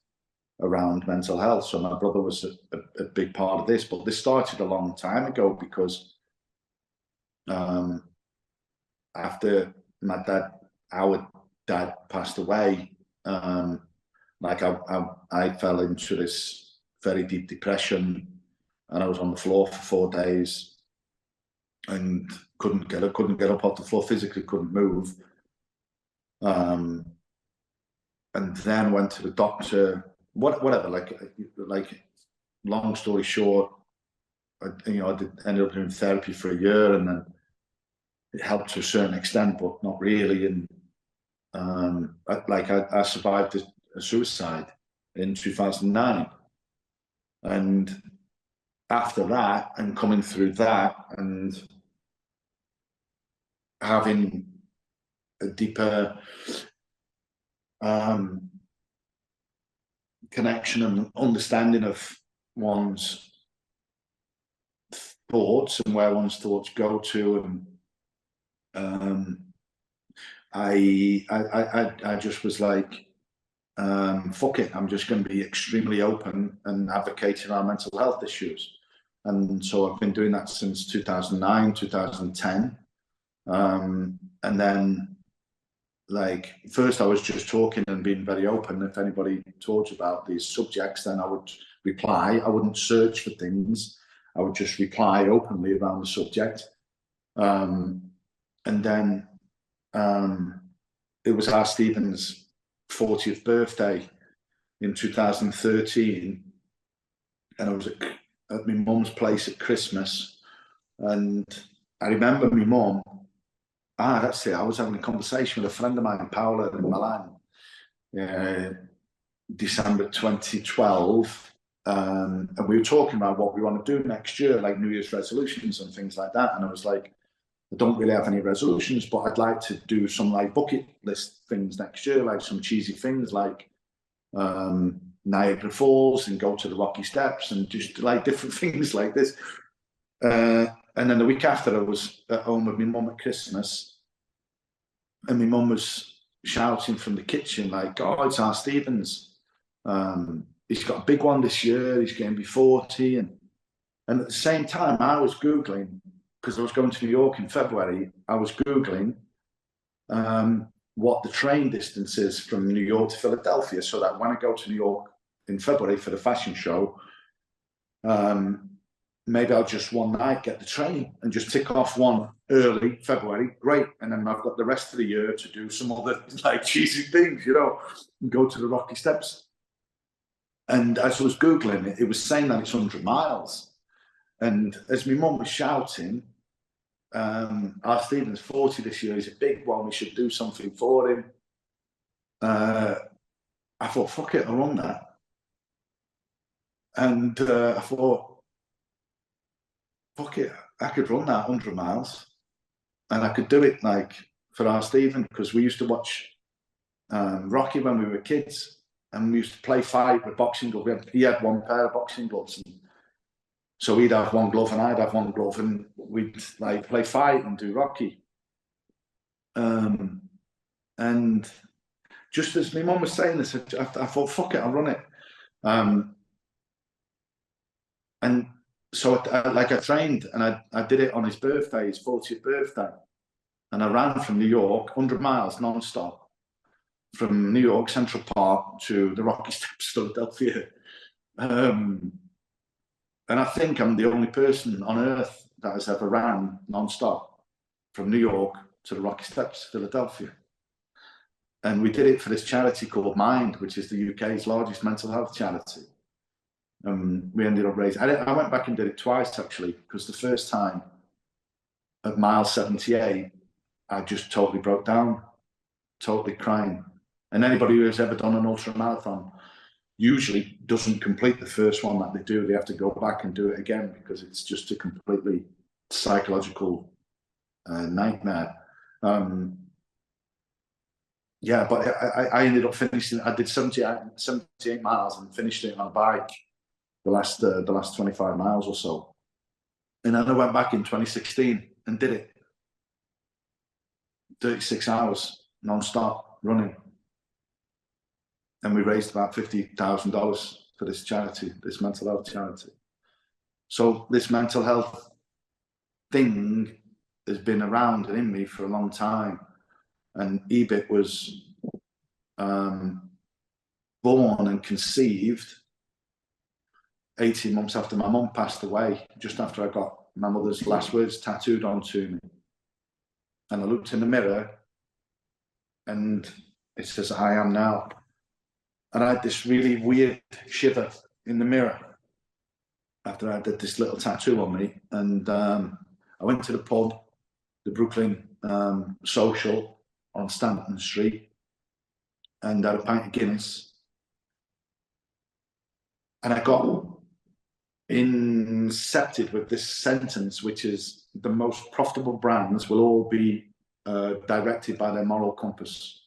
around mental health. So my brother was a big part of this, but this started a long time ago, because after our dad passed away, I fell into this very deep depression, and I was on the floor for 4 days and couldn't get up off the floor, physically couldn't move. And then went to the doctor, whatever, like long story short, I ended up doing therapy for a year, and then it helped to a certain extent, but not really. And I survived a suicide in 2009, and after that, and coming through that, and having a deeper connection and understanding of one's thoughts and where one's thoughts go to, and I just was like, fuck it, I'm just going to be extremely open and advocating our mental health issues. And so I've been doing that since 2009, 2010. And then, like, first I was just talking and being very open. If anybody talks about these subjects, then I would reply. I wouldn't search for things. I would just reply openly around the subject. And then it was our Stephen's 40th birthday in 2013. And I was at my mum's place at Christmas. And I remember my mum, that's it, I was having a conversation with a friend of mine, Paula, in Milan, December 2012. And we were talking about what we want to do next year, like New Year's resolutions and things like that. And I was like, I don't really have any resolutions, but I'd like to do some like bucket list things next year, like some cheesy things like Niagara Falls and go to the Rocky Steps and just like different things like this. And then the week after, I was at home with my mum at Christmas, and my mum was shouting from the kitchen like, "Oh, it's our Stevens. He's got a big one this year. He's going to be 40." And at the same time, I was Googling, because I was going to New York in February. I was Googling what the train distance is from New York to Philadelphia, so that when I go to New York in February for the fashion show, maybe I'll just one night get the train and just tick off one early February, great. And then I've got the rest of the year to do some other like cheesy things, you know, and go to the Rocky Steps. And as I was Googling it, it was saying that it's 100 miles. And as my mum was shouting, our Stephen's 40 this year, he's a big one, we should do something for him. I thought, fuck it, I'll run that. And I thought, fuck it, I could run that 100 miles. And I could do it like for our Stephen, because we used to watch Rocky when we were kids, and we used to play fight with boxing gloves. He had one pair of boxing gloves, and so he'd have one glove and I'd have one glove, and we'd like play fight and do Rocky. And just as my mum was saying this, I thought, fuck it, I'll run it. And so I trained, and I did it on his birthday, his 40th birthday. And I ran from New York, 100 miles non-stop, from New York Central Park to the Rocky Steps, Philadelphia. And I think I'm the only person on earth that has ever ran non-stop from New York to the Rocky Steps, Philadelphia. And we did it for this charity called Mind, which is the UK's largest mental health charity. We ended up raising, I went back and did it twice actually, because the first time at mile 78, I just totally broke down, totally crying. And anybody who has ever done an ultra marathon usually doesn't complete the first one that they do. They have to go back and do it again, because it's just a completely psychological nightmare. Yeah, but I ended up finishing, I did 78 miles and finished it on a bike the last 25 miles or so. And then I went back in 2016 and did it. 36 hours non-stop running. And we raised about $50,000 for this charity, this mental health charity. So this mental health thing has been around and in me for a long time. And EBIT was born and conceived 18 months after my mum passed away, just after I got my mother's last words tattooed onto me. And I looked in the mirror and it says, "I am now." And I had this really weird shiver in the mirror after I did this little tattoo on me. And I went to the pub, the Brooklyn Social on Stanton Street, and had a pint of Guinness. And I got incepted with this sentence, which is the most profitable brands will all be directed by their moral compass.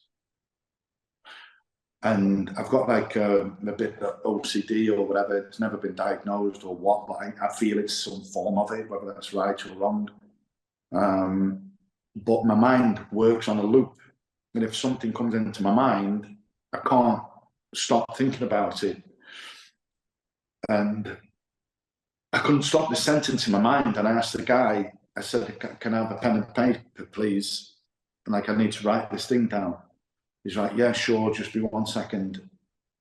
And I've got like a bit of OCD or whatever. It's never been diagnosed or what, but I feel it's some form of it, whether that's right or wrong. But my mind works on a loop. And if something comes into my mind, I can't stop thinking about it. And I couldn't stop the sentence in my mind. And I asked the guy, I said, can I have a pen and paper, please? And like, I need to write this thing down. He's like, yeah, sure, just be 1 second.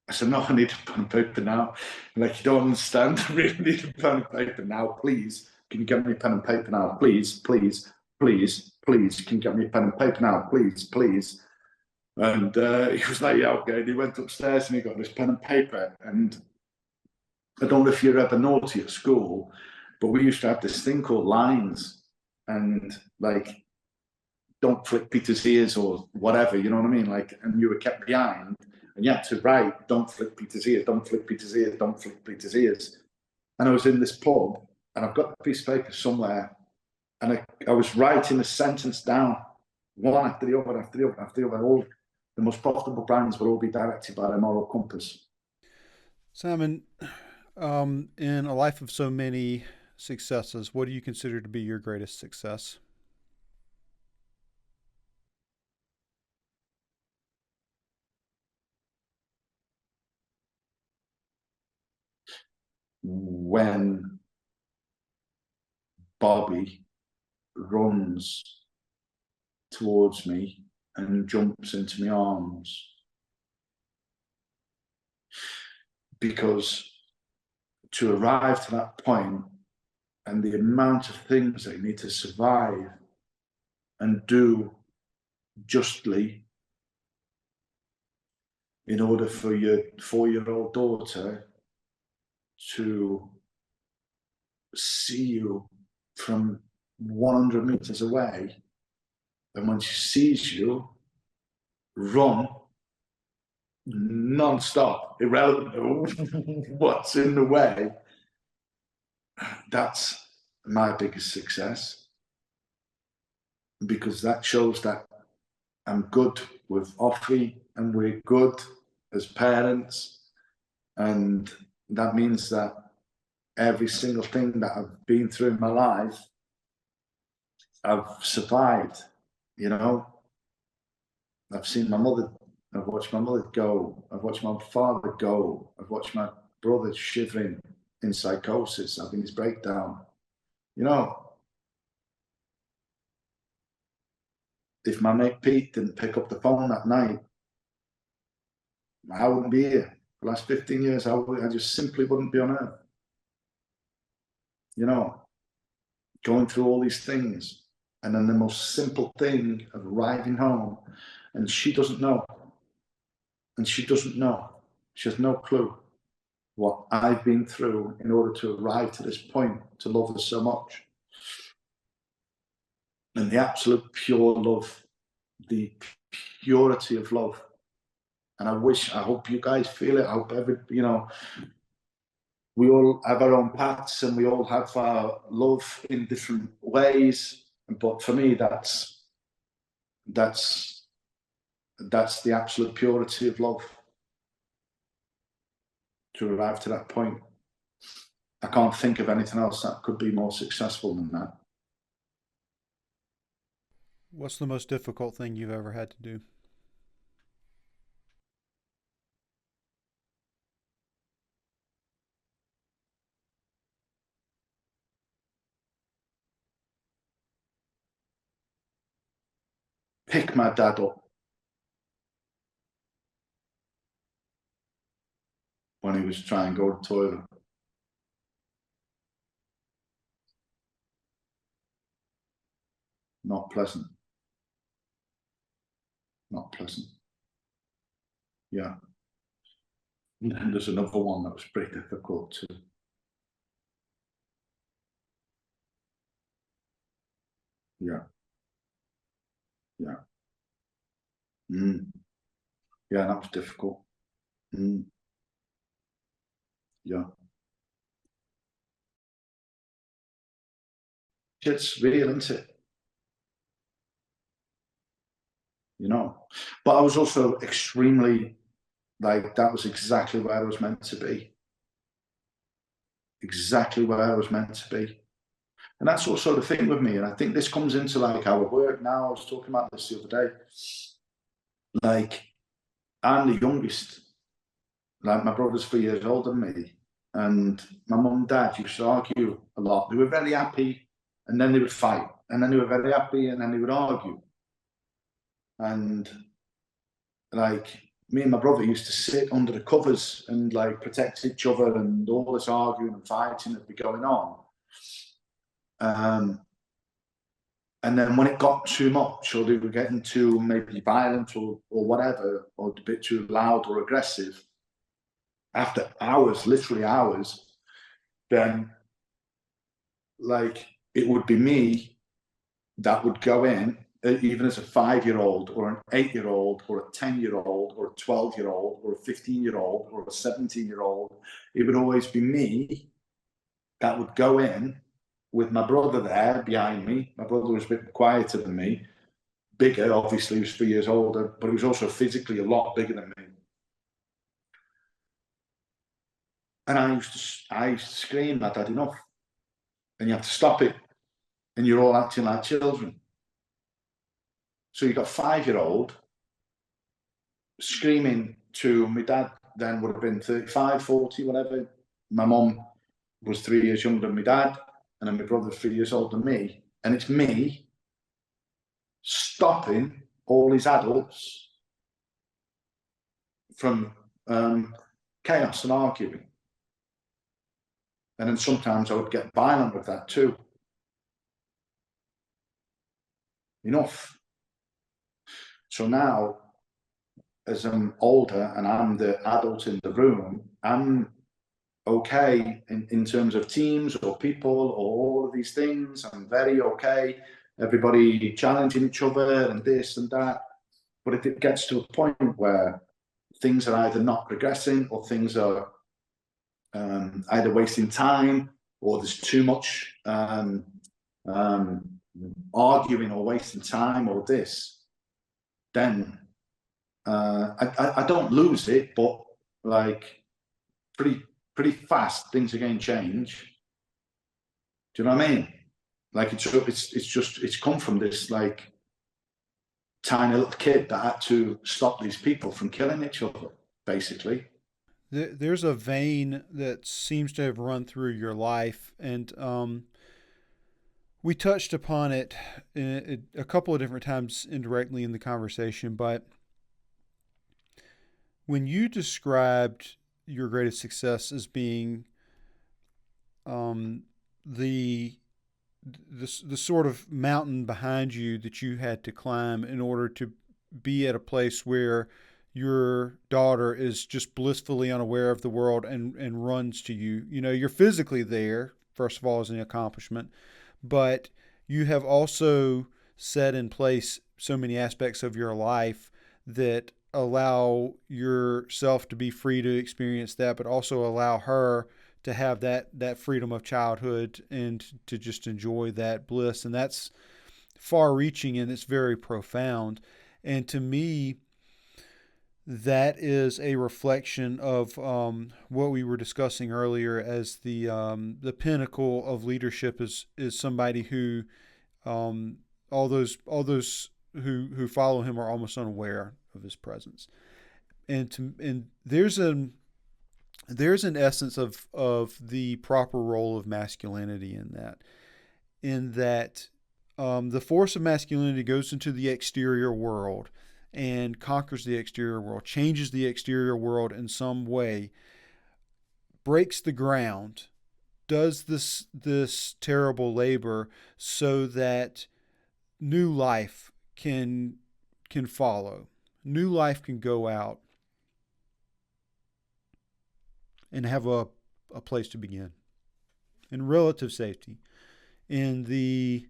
I said, no, I need a pen and paper now. And like, you don't understand, I really need a pen and paper now, please. Can you get me a pen and paper now? Please, please, please, please. Can you get me a pen and paper now? Please, please. And he was like, yeah, okay. And he went upstairs and he got this pen and paper. And I don't know if you're ever naughty at school, but we used to have this thing called lines. And like, don't flick Peter's ears or whatever, you know what I mean? Like, and you were kept behind and you had to write, don't flick Peter's ears, don't flick Peter's ears, don't flick Peter's ears. And I was in this pub and I've got a piece of paper somewhere and I was writing a sentence down, one after the other, after the other, after the other. All the most profitable brands will all be directed by their moral compass. Simon, in a life of so many successes, what do you consider to be your greatest success? When Bobby runs towards me and jumps into my arms, because to arrive to that point and the amount of things that you need to survive and do justly in order for your 4-year-old daughter to see you from 100 meters away, and when she sees you, run non-stop, irrelevant of what's in the way. That's my biggest success, because that shows that I'm good with Offie and we're good as parents, and that means that every single thing that I've been through in my life, I've survived, you know. I've seen my mother, I've watched my mother go, I've watched my father go, I've watched my brother shivering in psychosis, having his breakdown. You know, if my mate Pete didn't pick up the phone that night, I wouldn't be here. The last 15 years, I just simply wouldn't be on earth. You know, going through all these things, and then the most simple thing of arriving home, and she doesn't know. And she doesn't know. She has no clue what I've been through in order to arrive to this point, to love her so much. And the absolute pure love, the purity of love. And I hope you guys feel it. I hope you know, we all have our own paths and we all have our love in different ways. But for me, that's the absolute purity of love. To arrive to that point, I can't think of anything else that could be more successful than that. What's the most difficult thing you've ever had to do? Pick my dad up when he was trying to go to the toilet. Not pleasant. Not pleasant. Yeah. And then there's another one that was pretty difficult too. Yeah. Yeah. Yeah, that was difficult. Yeah. Shit's real, isn't it? You know, but I was also extremely, like, that was exactly where I was meant to be. Exactly where I was meant to be. And that's also the thing with me. And I think this comes into like our work now. I was talking about this the other day. Like, I'm the youngest. Like, my brother's 3 years older than me. And my mum and dad used to argue a lot. They were very happy, and then they would fight. And then they were very happy, and then they would argue. And like, me and my brother used to sit under the covers and like protect each other, and all this arguing and fighting would be going on. And then when it got too much, or they were getting too maybe violent or whatever, or a bit too loud or aggressive, after hours, literally hours, then like it would be me that would go in, even as a 5-year-old or an 8-year-old or a 10-year-old or a 12-year-old or a 15-year-old or a 17-year-old. It would always be me that would go in with my brother there behind me. My brother was a bit quieter than me, bigger, obviously, he was 3 years older, but he was also physically a lot bigger than me. And I used to scream, I'd had enough. And you have to stop it. And you're all acting like children. So you've got a 5-year-old screaming to my dad, then would have been 35, 40, whatever. My mum was 3 years younger than my dad, and then my brother 3 years older than me. And it's me stopping all these adults from chaos and arguing. And then sometimes I would get violent with that too. Enough. So now, as I'm older and I'm the adult in the room, I'm okay in terms of teams or people or all of these things. I'm very okay. Everybody challenging each other and this and that. But if it gets to a point where things are either not progressing or things are either wasting time or there's too much arguing or wasting time or this, then I don't lose it, but like pretty fast things again change. Do you know what I mean? Like it's come from this like tiny little kid that had to stop these people from killing each other, basically. There's a vein that seems to have run through your life, and we touched upon it a couple of different times indirectly in the conversation, but when you described your greatest success as being the sort of mountain behind you that you had to climb in order to be at a place where your daughter is just blissfully unaware of the world and runs to you. You know, you're physically there, first of all, as an accomplishment, but you have also set in place so many aspects of your life that allow yourself to be free to experience that, but also allow her to have that freedom of childhood and to just enjoy that bliss. And that's far reaching and it's very profound. And to me, that is a reflection of what we were discussing earlier as the pinnacle of leadership is somebody who all those who follow him are almost unaware of his presence. And there's an essence of the proper role of masculinity in that the force of masculinity goes into the exterior world and conquers the exterior world, changes the exterior world in some way, breaks the ground, does this terrible labor so that new life can follow. New life can go out and have a place to begin in relative safety, in the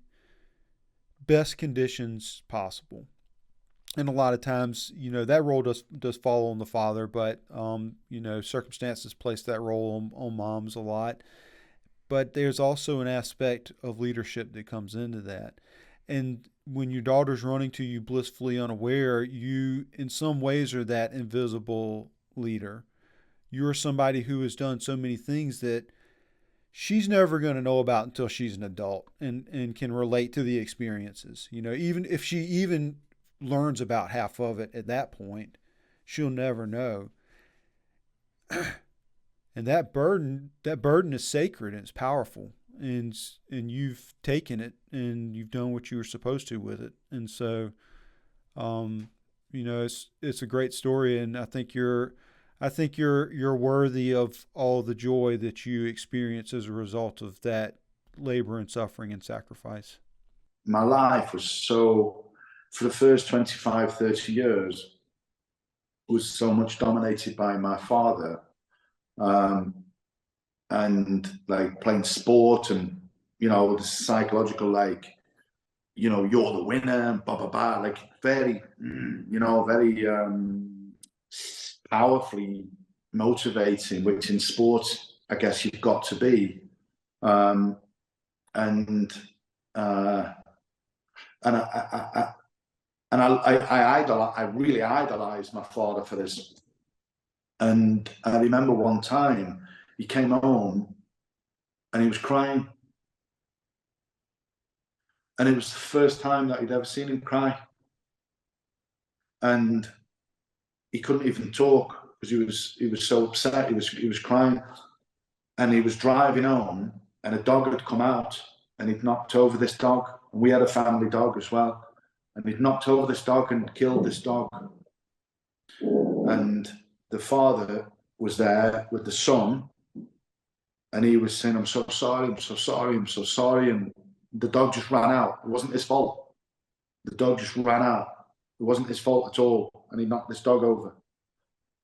best conditions possible. And a lot of times, you know, that role does fall on the father, but you know, circumstances place that role on moms a lot. but there's also an aspect of leadership that comes into that. And when your daughter's running to you blissfully unaware, you in some ways are that invisible leader. You're somebody who has done so many things that she's never going to know about until she's an adult and can relate to the experiences. You know, even if she even learns about half of it at that point, she'll never know. And that burden is sacred and it's powerful, and you've taken it and you've done what you were supposed to with it. And so, you know, it's a great story, and I think you're worthy of all the joy that you experience as a result of that labor and suffering and sacrifice. My life was for the first 25, 30 years, was so much dominated by my father. And like playing sport and, you know, the psychological, like, you know, you're the winner, blah, blah, blah, like very, you know, very powerfully motivating, which in sports, I guess you've got to be. And I really idolized my father for this. And I remember one time he came home and he was crying. And it was the first time that he'd ever seen him cry. And he couldn't even talk because he was so upset. He was crying. And he was driving home and a dog had come out and he'd knocked over this dog. And we had a family dog as well. And he'd knocked over this dog and killed this dog. And the father was there with the son, and he was saying, I'm so sorry, I'm so sorry, I'm so sorry. And the dog just ran out. It wasn't his fault. The dog just ran out. It wasn't his fault at all. And he knocked this dog over.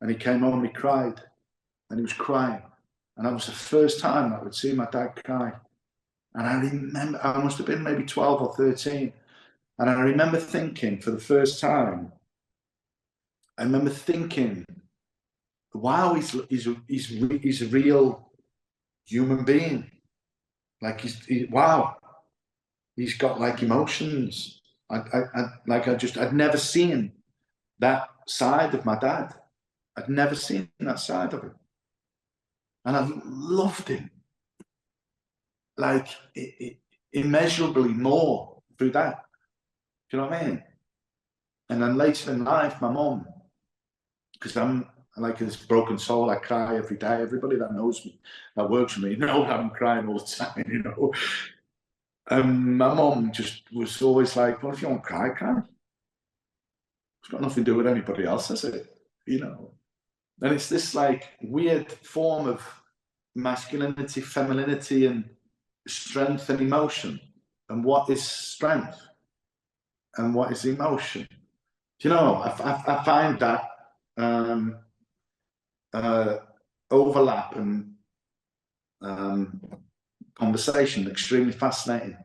And he came home and he cried. And he was crying. And that was the first time I would see my dad cry. And I remember, I must have been maybe 12 or 13. And I remember thinking for the first time, wow, he's a real human being. Like wow, he's got like emotions. I'd never seen that side of my dad. I'd never seen that side of him, and I loved him like immeasurably more through that. Do you know what I mean? And then later in life, my mum, because I'm like this broken soul, I cry every day. Everybody that knows me, that works for me, know I'm crying all the time, you know. And my mum just was always like, well, if you don't cry, cry. It's got nothing to do with anybody else, has it? You know. And it's this like weird form of masculinity, femininity, and strength and emotion. And what is strength? And what is emotion? You know, I find that overlap and conversation extremely fascinating,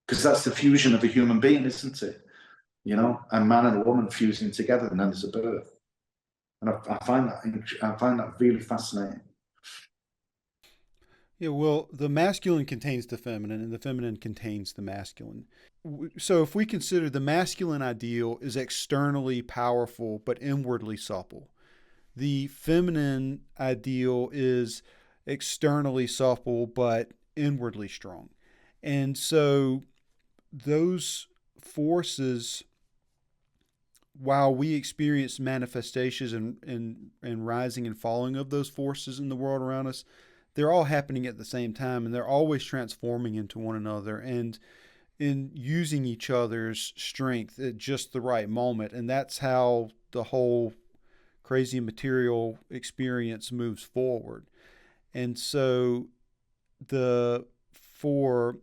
because that's the fusion of a human being, isn't it? You know, a man and a woman fusing together, and then there's a birth. And I find that really fascinating. Yeah, well, the masculine contains the feminine, and the feminine contains the masculine. So if we consider the masculine ideal is externally powerful but inwardly supple, the feminine ideal is externally supple but inwardly strong. And so those forces, while we experience manifestations and rising and falling of those forces in the world around us, they're all happening at the same time, and they're always transforming into one another and in using each other's strength at just the right moment. And that's how the whole crazy material experience moves forward. And so for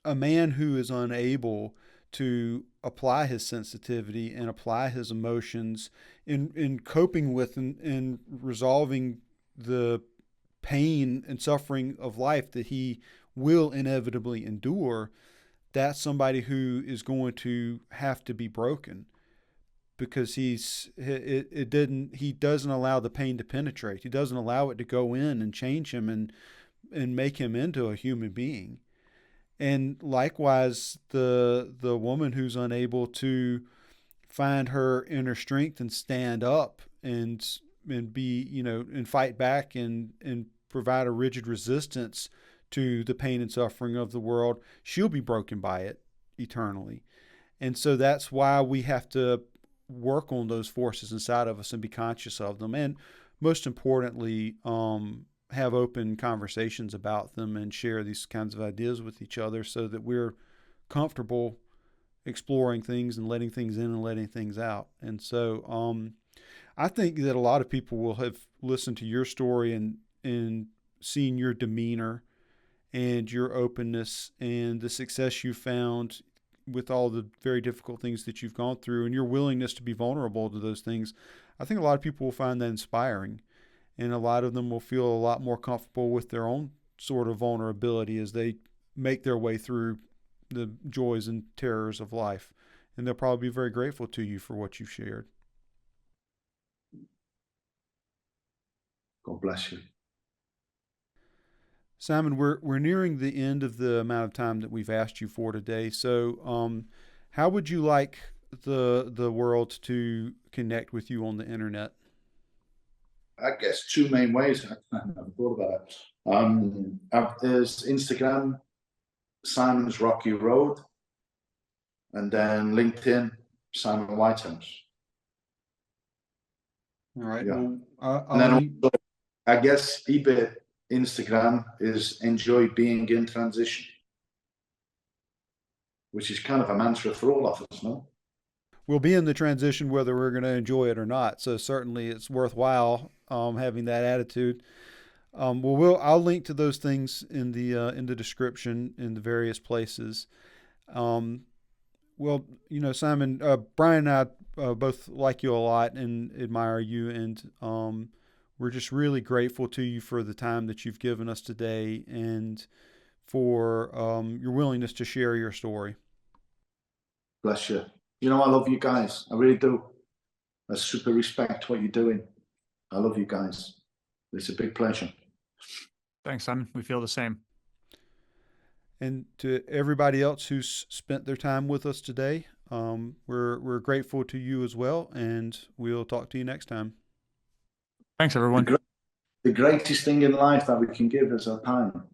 a man who is unable to apply his sensitivity and apply his emotions in coping with and resolving the pain and suffering of life that he will inevitably endure, that's somebody who is going to have to be broken, because he doesn't allow the pain to penetrate. He doesn't allow it to go in and change him and make him into a human being. And likewise, the woman who's unable to find her inner strength and stand up and be, and fight back and provide a rigid resistance to the pain and suffering of the world, she'll be broken by it eternally. And so that's why we have to work on those forces inside of us and be conscious of them. And most importantly, have open conversations about them and share these kinds of ideas with each other so that we're comfortable exploring things and letting things in and letting things out. And so I think that a lot of people will have listened to your story and seen your demeanor and your openness and the success you found with all the very difficult things that you've gone through and your willingness to be vulnerable to those things. I think a lot of people will find that inspiring, and a lot of them will feel a lot more comfortable with their own sort of vulnerability as they make their way through the joys and terrors of life. And they'll probably be very grateful to you for what you've shared. God bless you. Simon, we're nearing the end of the amount of time that we've asked you for today. So how would you like the world to connect with you on the internet? I guess two main ways. I never thought about it. There's Instagram, Simon's Rocky Road, and then LinkedIn, Simon Whitehouse. All right. Yeah. Well, and then also, I guess eBay, Instagram is enjoy being in transition, which is kind of a mantra for all of us, no? We'll be in the transition whether we're going to enjoy it or not. So certainly it's worthwhile having that attitude. I'll link to those things in the description in the various places. Simon, Brian and I both like you a lot and admire you, and we're just really grateful to you for the time that you've given us today and for your willingness to share your story. Bless you. I love you guys. I really do. I super respect what you're doing. I love you guys. It's a big pleasure. Thanks, Simon. We feel the same. And to everybody else who's spent their time with us today, we're grateful to you as well, and we'll talk to you next time. Thanks, everyone. The greatest thing in life that we can give is our time.